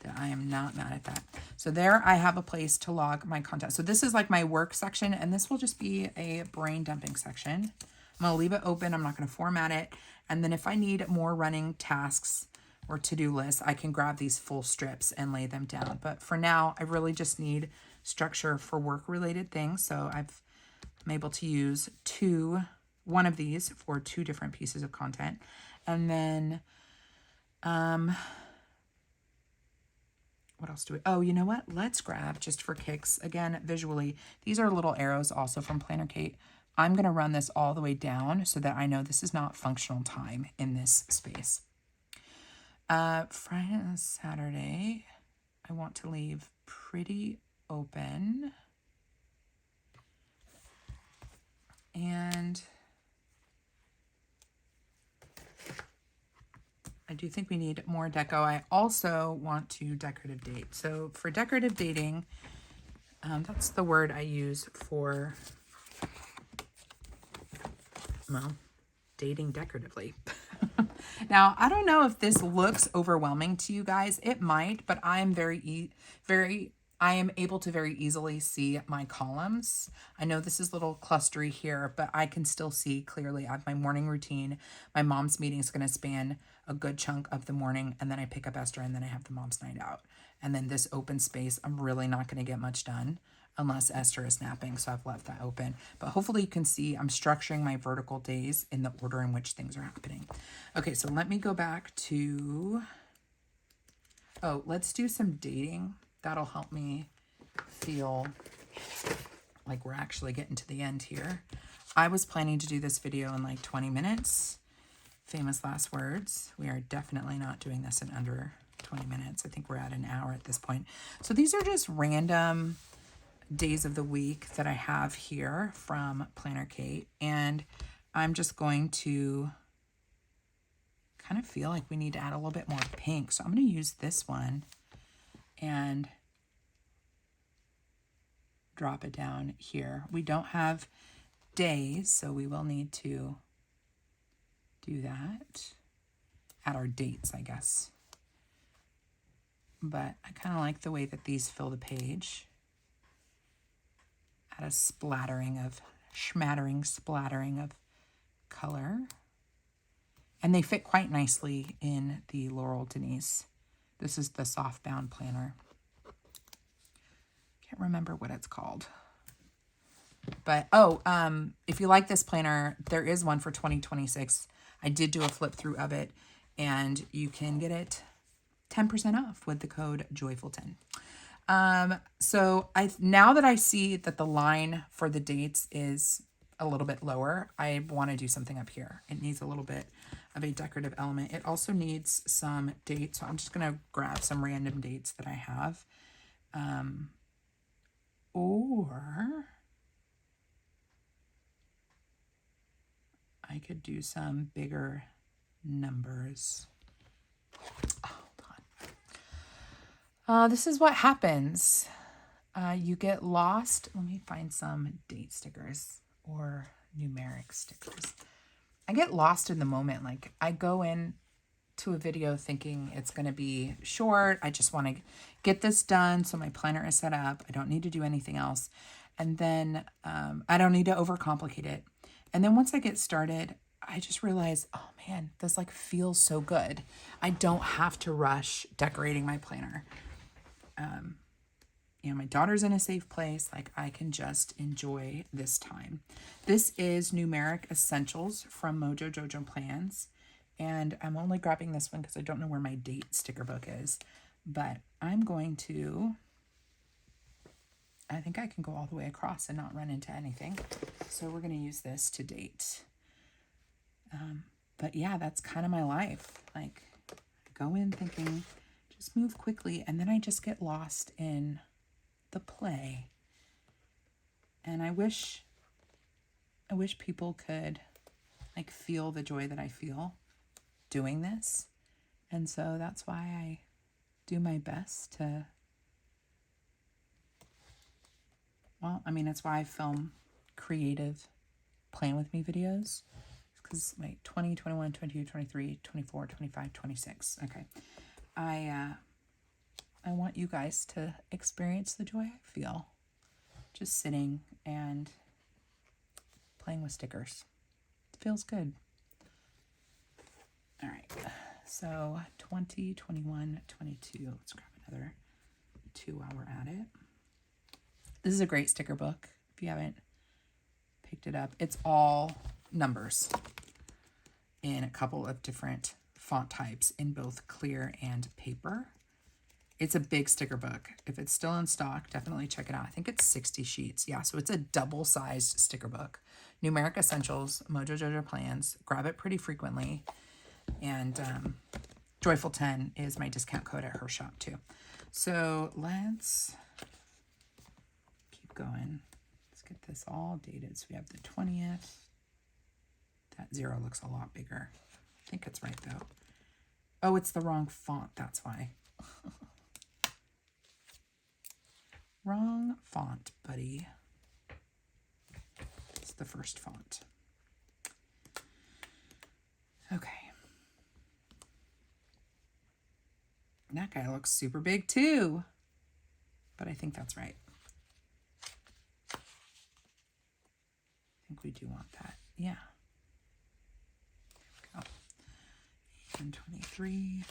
that I am not mad at that. So there I have a place to log my content. So this is like my work section, and this will just be a brain dumping section. I'm going to leave it open. I'm not going to format it. And then if I need more running tasks or to-do lists, I can grab these full strips and lay them down. But for now, I really just need structure for work-related things. So I'm able to use one of these for two different pieces of content. And then, what else do we, oh, you know what? Let's grab, just for kicks, again, visually, these are little arrows also from Planner Kate. I'm going to run this all the way down so that I know this is not functional time in this space. Friday and Saturday, I want to leave pretty open. And I do think we need more deco. I also want to decorative date. So for decorative dating, that's the word I use for, well, dating decoratively. Now, I don't know if this looks overwhelming to you guys. It might, but I am I am able to very easily see my columns. I know this is a little clustery here, but I can still see clearly. I have my morning routine. My mom's meeting is going to span a good chunk of the morning, and then I pick up Esther, and then I have the mom's night out. And then this open space, I'm really not going to get much done unless Esther is napping, so I've left that open. But hopefully you can see I'm structuring my vertical days in the order in which things are happening. Okay, so let me go back to, oh, let's do some dating. That'll help me feel like we're actually getting to the end here. I was planning to do this video in like 20 minutes. Famous last words. We are definitely not doing this in under 20 minutes. I think we're at an hour at this point. So these are just random days of the week that I have here from Planner Kate. And I'm just going to kind of feel like we need to add a little bit more pink. So I'm going to use this one and drop it down here. We don't have days, so we will need to do that. Add our dates, I guess. But I kind of like the way that these fill the page. Add a splattering of color. And they fit quite nicely in the Laurel Denise. This is the softbound planner. Can't remember what it's called. But, if you like this planner, there is one for 2026. I did do a flip through of it, and you can get it 10% off with the code JOYFUL10. So now that I see that the line for the dates is a little bit lower, I want to do something up here. It needs a little bit of a decorative element. It also needs some dates. So I'm just going to grab some random dates that I have. Or I could do some bigger numbers. Oh, hold on. This is what happens. You get lost. Let me find some date stickers or numeric stickers. I get lost in the moment. Like, I go in to a video thinking it's going to be short. I just want to get this done so my planner is set up. I don't need to do anything else. And then I don't need to overcomplicate it. And then once I get started, I just realize, oh man, this like feels so good. I don't have to rush decorating my planner. My daughter's in a safe place. Like, I can just enjoy this time. This is Numeric Essentials from Mojo Jojo Plans. And I'm only grabbing this one because I don't know where my date sticker book is. But I'm going to, I think I can go all the way across and not run into anything. So we're going to use this to date. But yeah, that's kind of my life. Like, I go in thinking, just move quickly. And then I just get lost in the play. And I wish people could like feel the joy that I feel doing this. And so that's why I do my best to, that's why I film creative plan with me videos. Because 20, 21, 22, 23, 24, 25, 26. Okay. I want you guys to experience the joy I feel just sitting and playing with stickers. It feels good. All right. So 20, 21, 22. Let's grab another 2 while we're at it. This is a great sticker book. If you haven't picked it up, it's all numbers in a couple of different font types in both clear and paper. It's a big sticker book. If it's still in stock, definitely check it out. I think it's 60 sheets. Yeah, so it's a double-sized sticker book. Numeric Essentials, Mojo Jojo Plans. Grab it pretty frequently. And Joyful10 is my discount code at her shop, too. So let's keep going. Let's get this all dated. So we have the 20th. That 0 looks a lot bigger. I think it's right, though. Oh, it's the wrong font. That's why. Wrong font, buddy. It's the first font. Okay. That guy looks super big too. But I think that's right. I think we do want that. Yeah. There we go. And 23.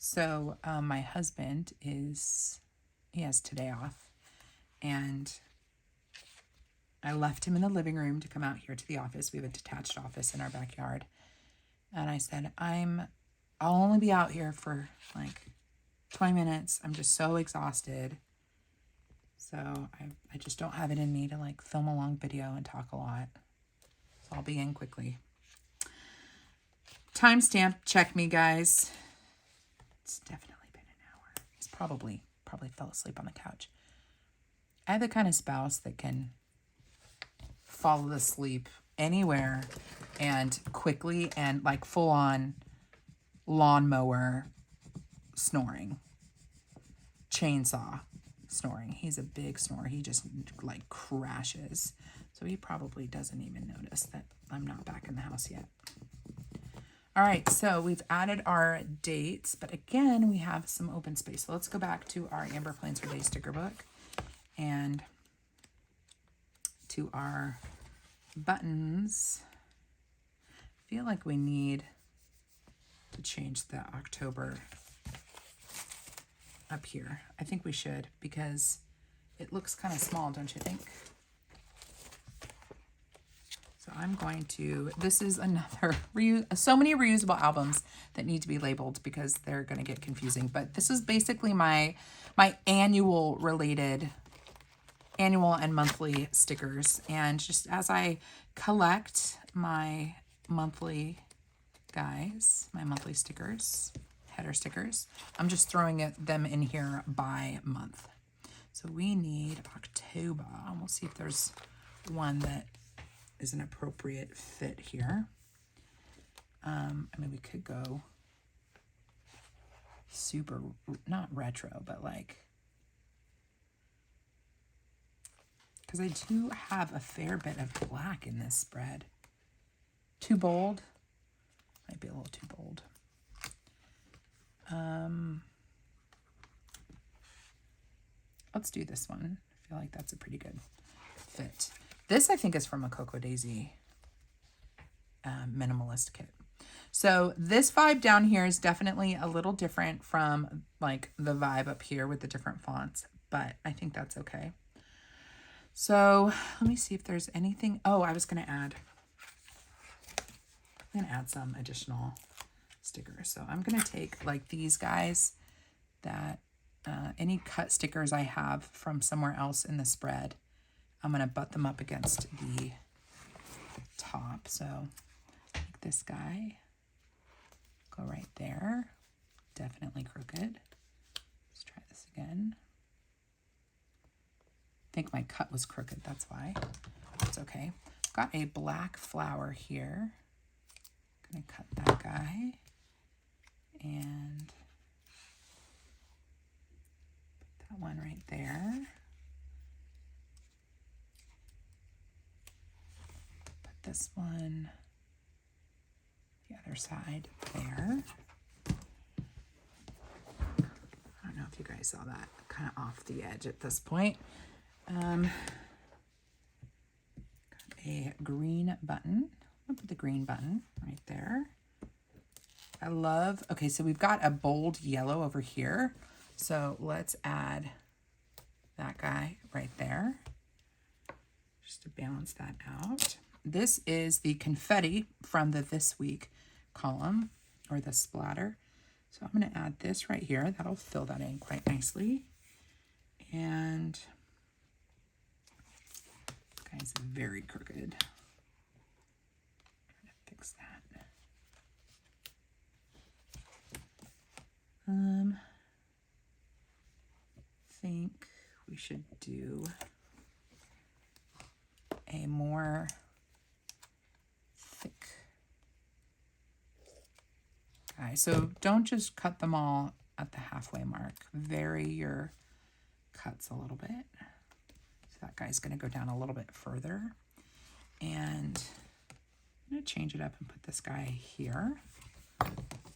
So my husband he has today off, and I left him in the living room to come out here to the office. We have a detached office in our backyard. And I said, I'll only be out here for like 20 minutes. I'm just so exhausted. So I just don't have it in me to like film a long video and talk a lot. So I'll be in quickly. Timestamp check me, guys. It's definitely been an hour. He's probably fell asleep on the couch. I have the kind of spouse that can fall asleep anywhere and quickly and like full on lawnmower snoring, chainsaw snoring. He's a big snorer. He just like crashes. So he probably doesn't even notice that I'm not back in the house yet. All right, so we've added our dates, but again, we have some open space. So let's go back to our Amber Plans Her Day sticker book and to our buttons. I feel like we need to change the October up here. I think we should because it looks kind of small, don't you think? So I'm going to, this is another, so many reusable albums that need to be labeled because they're going to get confusing. But this is basically my annual and monthly stickers. And just as I collect my monthly guys, my monthly stickers, header stickers, I'm just throwing them in here by month. So we need October. We'll see if there's one that is an appropriate fit here. I mean, we could go super, not retro, but like, because I do have a fair bit of black in this spread. Too bold? Might be a little too bold. Let's do this one. I feel like that's a pretty good fit. This, I think, is from a Cocoa Daisy minimalist kit. So this vibe down here is definitely a little different from like the vibe up here with the different fonts, but I think that's okay. So let me see if there's anything. Oh, I was going to add some additional stickers. So I'm going to take like these guys that any cut stickers I have from somewhere else in the spread, I'm going to butt them up against the top. So take this guy, go right there. Definitely crooked. Let's try this again. I think my cut was crooked, that's why. It's okay. Got a black flower here. Gonna cut that guy. And put that one right there. Put this one the other side there. I don't know if you guys saw that, kind of off the edge at this point. Got a green button. I'll put the green button right there. I love, okay, so we've got a bold yellow over here. So let's add that guy right there, just to balance that out. This is the confetti from the This Week column, or the splatter. So I'm going to add this right here. That'll fill that in quite nicely. And guy's very crooked. Try to fix that. Think we should do a more thick guy. So don't just cut them all at the halfway mark. Vary your cuts a little bit. So that guy's going to go down a little bit further. And I'm going to change it up and put this guy here.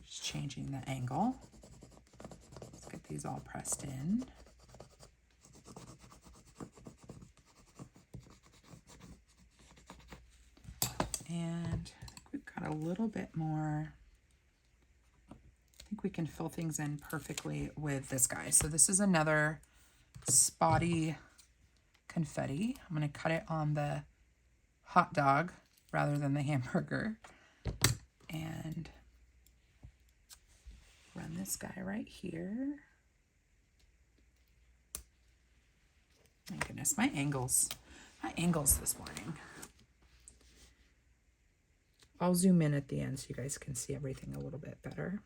Just changing the angle. Let's get these all pressed in. And I think we've got a little bit more. I think we can fill things in perfectly with this guy. So this is another spotty confetti. I'm going to cut it on the hot dog rather than the hamburger. And run this guy right here. My goodness, my angles this morning. I'll zoom in at the end so you guys can see everything a little bit better.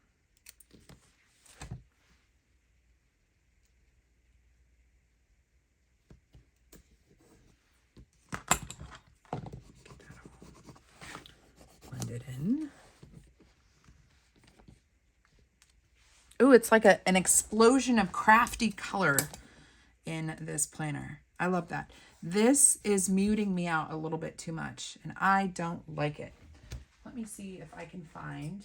Blend it in. Ooh, it's like an explosion of crafty color in this planner. I love that. This is muting me out a little bit too much, and I don't like it. Let me see if I can find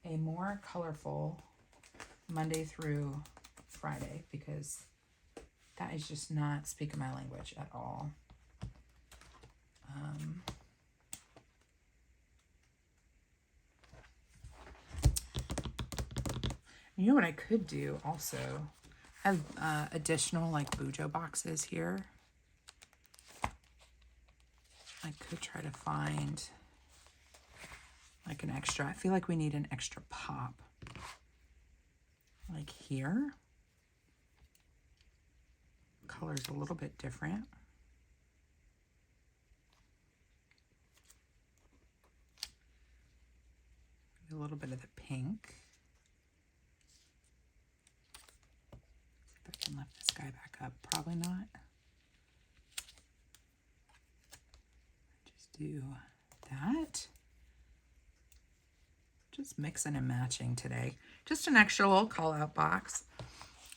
a more colorful Monday through Friday, because that is just not speaking my language at all. You know what I could do also? I have additional like Bujo boxes here. I could try to find like an extra. I feel like we need an extra pop. Like here. Color's a little bit different. A little bit of the pink. See if I can lift this guy back up. Probably not. Just do that. Just mixing and matching today. Just an extra little call out box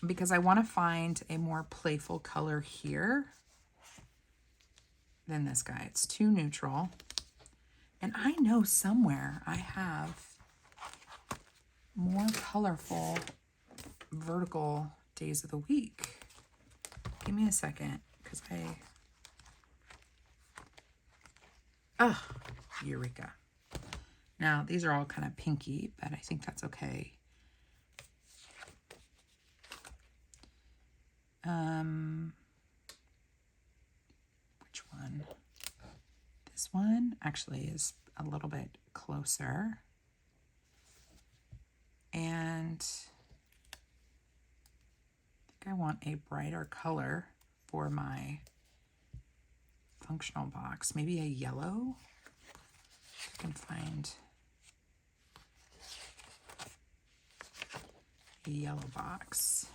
because I want to find a more playful color here than this guy. It's too neutral. And I know somewhere I have more colorful vertical days of the week. Give me a second, because eureka. Now, these are all kind of pinky, but I think that's okay. Which one? This one actually is a little bit closer. And I think I want a brighter color for my functional box. Maybe a yellow. I can find a yellow box.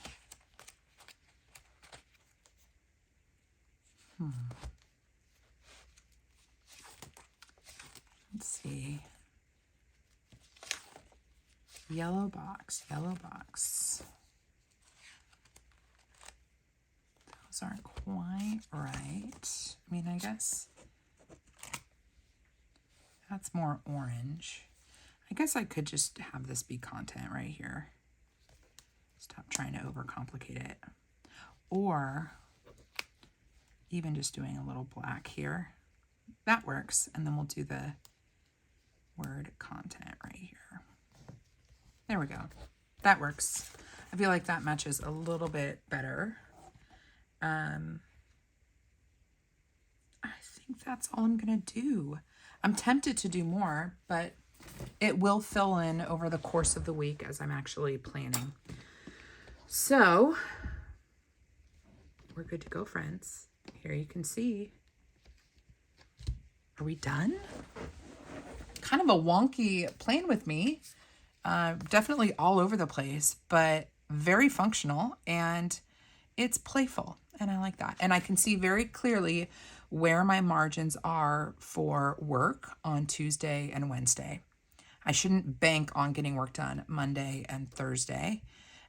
Let's see. Yellow box, yellow box. Those aren't quite right. I mean, I guess that's more orange. I guess I could just have this be content right here. Stop trying to overcomplicate it. Or even just doing a little black here. That works. And then we'll do the word content right here. There we go. That works. I feel like that matches a little bit better. I think that's all I'm going to do. I'm tempted to do more, but it will fill in over the course of the week as I'm actually planning. So, we're good to go, friends. Here you can see. Are we done? Kind of a wonky plan with me. Definitely all over the place, but very functional, and it's playful, and I like that. And I can see very clearly where my margins are for work on Tuesday and Wednesday. I shouldn't bank on getting work done Monday and Thursday.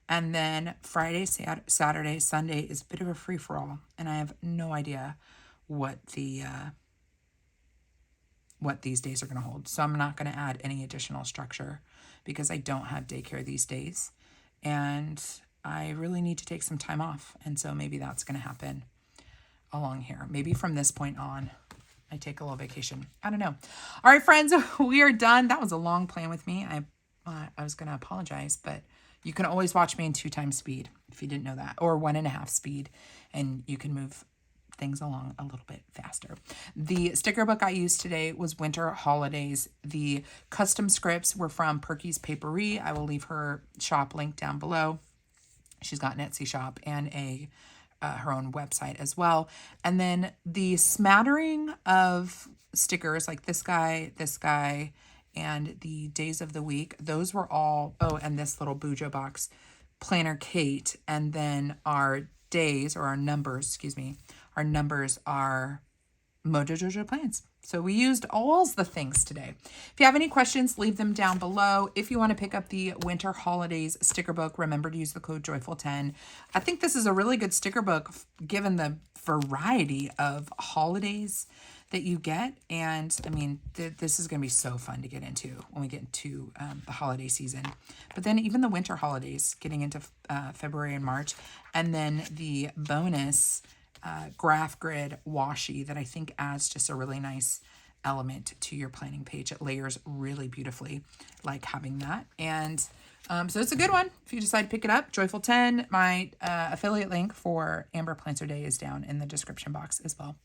And then Friday, Saturday, Sunday is a bit of a free-for-all, and I have no idea what these days are going to hold. So I'm not going to add any additional structure because I don't have daycare these days. And I really need to take some time off. And so maybe that's going to happen along here. Maybe from this point on, I take a little vacation. I don't know. All right, friends, we are done. That was a long plan with me. I was going to apologize, but you can always watch me in 2x speed if you didn't know that, or 1.5 speed, and you can move things along a little bit faster. The sticker book I used today was Winter Holidays. The custom scripts were from Perky's Paperie. I will leave her shop link down below. She's got an Etsy shop and a her own website as well. And then the smattering of stickers like this guy, and the days of the week, those were all, oh, and this little Bujo box, Planner Kate. And then our days, or our numbers, excuse me, our numbers are Mojo Jojo Plans. So we used all the things today. If you have any questions, leave them down below. If you want to pick up the Winter Holidays sticker book, remember to use the code Joyful10. I think this is a really good sticker book given the variety of holidays that you get. And I mean, this is going to be so fun to get into when we get into the holiday season. But then even the winter holidays, getting into February and March. And then the bonus graph grid washi that I think adds just a really nice element to your planning page. It layers really beautifully, like having that. And so it's a good one if you decide to pick it up. Joyful10, my affiliate link for AmberPlansHerDay is down in the description box as well.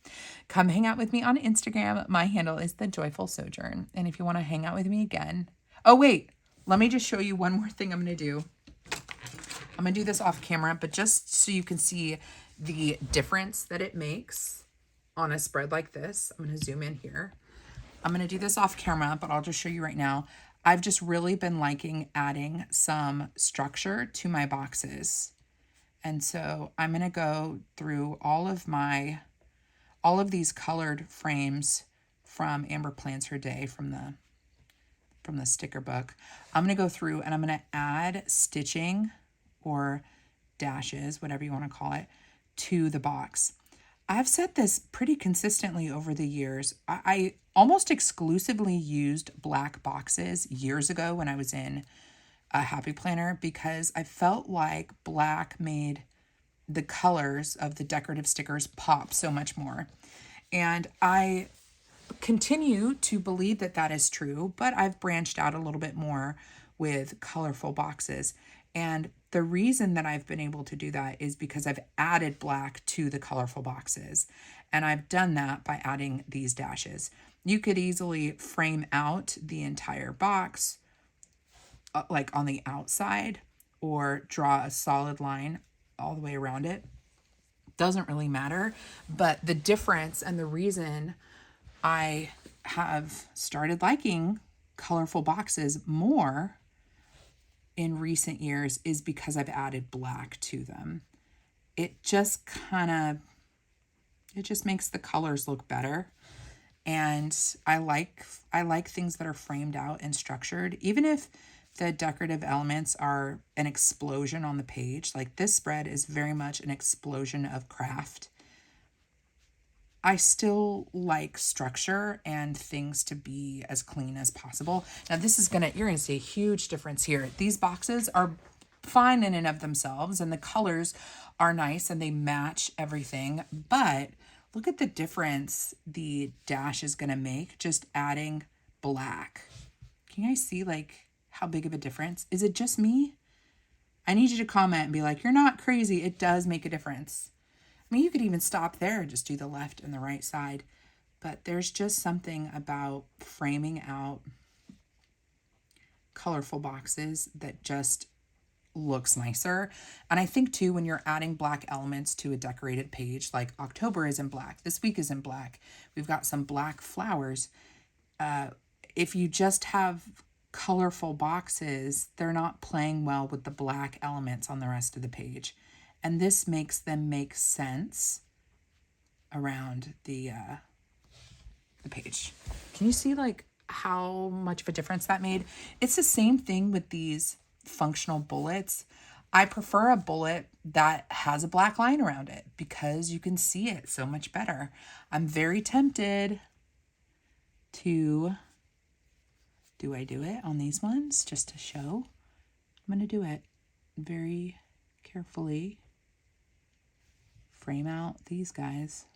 Come hang out with me on Instagram. My handle is The Joyful Sojourn. And if you want to hang out with me again, oh wait, let me just show you one more thing I'm going to do. I'm going to do this off camera, but just so you can see the difference that it makes on a spread like this. I'm going to zoom in here. I'm going to do this off camera, but I'll just show you right now. I've just really been liking adding some structure to my boxes. And so I'm going to go through all of these colored frames from Amber Plans Her Day from the sticker book. I'm going to go through and I'm going to add stitching or dashes, whatever you want to call it, to the box. I've said this pretty consistently over the years. I almost exclusively used black boxes years ago when I was in a Happy Planner because I felt like black made the colors of the decorative stickers pop so much more. And I continue to believe that that is true, but I've branched out a little bit more with colorful boxes. And the reason that I've been able to do that is because I've added black to the colorful boxes. And I've done that by adding these dashes. You could easily frame out the entire box, like on the outside, or draw a solid line all the way around it. Doesn't really matter. But the difference and the reason I have started liking colorful boxes more in recent years is because I've added black to them. It just makes the colors look better. And I like things that are framed out and structured, even if the decorative elements are an explosion on the page. Like this spread is very much an explosion of craft. I still like structure and things to be as clean as possible. Now this is you're gonna see a huge difference here. These boxes are fine in and of themselves and the colors are nice and they match everything, but look at the difference the dash is gonna make just adding black. Can you guys see like how big of a difference? Is it just me? I need you to comment and be like, you're not crazy. It does make a difference. I mean, you could even stop there and just do the left and the right side, but there's just something about framing out colorful boxes that just looks nicer. And I think too, when you're adding black elements to a decorated page, like October is in black, this week is in black, we've got some black flowers. If you just have colorful boxes, they're not playing well with the black elements on the rest of the page. And this makes them make sense around the page. Can you see like how much of a difference that made? It's the same thing with these functional bullets. I prefer a bullet that has a black line around it because you can see it so much better. I'm very tempted to, do I do it on these ones just to show? I'm going to do it very carefully. Frame out these guys.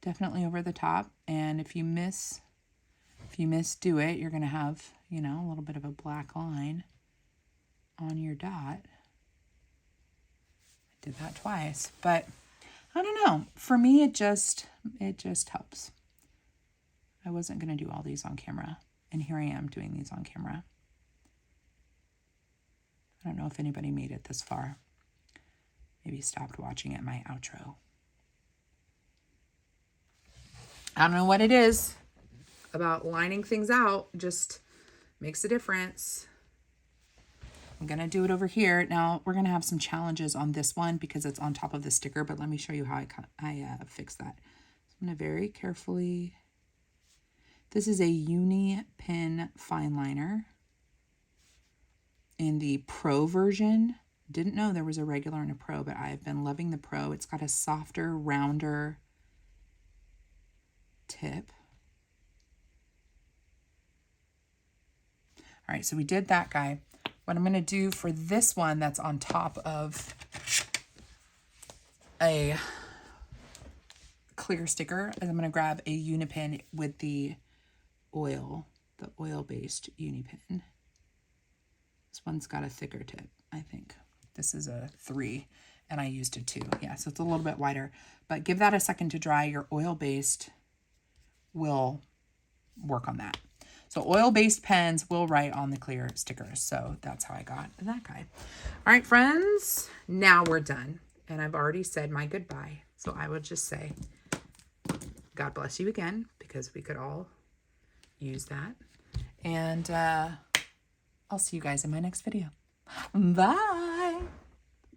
Definitely over the top. And if you misdo it, you're going to have, a little bit of a black line on your dot. I did that twice, but I don't know. For me, it just helps. I wasn't going to do all these on camera, and here I am doing these on camera. I don't know if anybody made it this far. maybe stopped watching at my outro. I don't know what it is about lining things out, just makes a difference. I'm going to do it over here. Now, we're going to have some challenges on this one because it's on top of the sticker, but let me show you how I fix that. So I'm going to very carefully, this is a uni pin fine liner in the Pro version. Didn't know there was a regular and a Pro, but I've been loving the Pro. It's got a softer, rounder tip. All right, so we did that guy. What I'm going to do for this one that's on top of a clear sticker is I'm going to grab a uni pin with the oil-based uni pin. This one's got a thicker tip, I think. This is a 3, and I used a 2. Yeah, so it's a little bit wider. But give that a second to dry. Your oil-based will work on that. So oil-based pens will write on the clear stickers. So that's how I got that guy. All right, friends, now we're done. And I've already said my goodbye. So I will just say, God bless you again, because we could all use that. And I'll see you guys in my next video. Bye.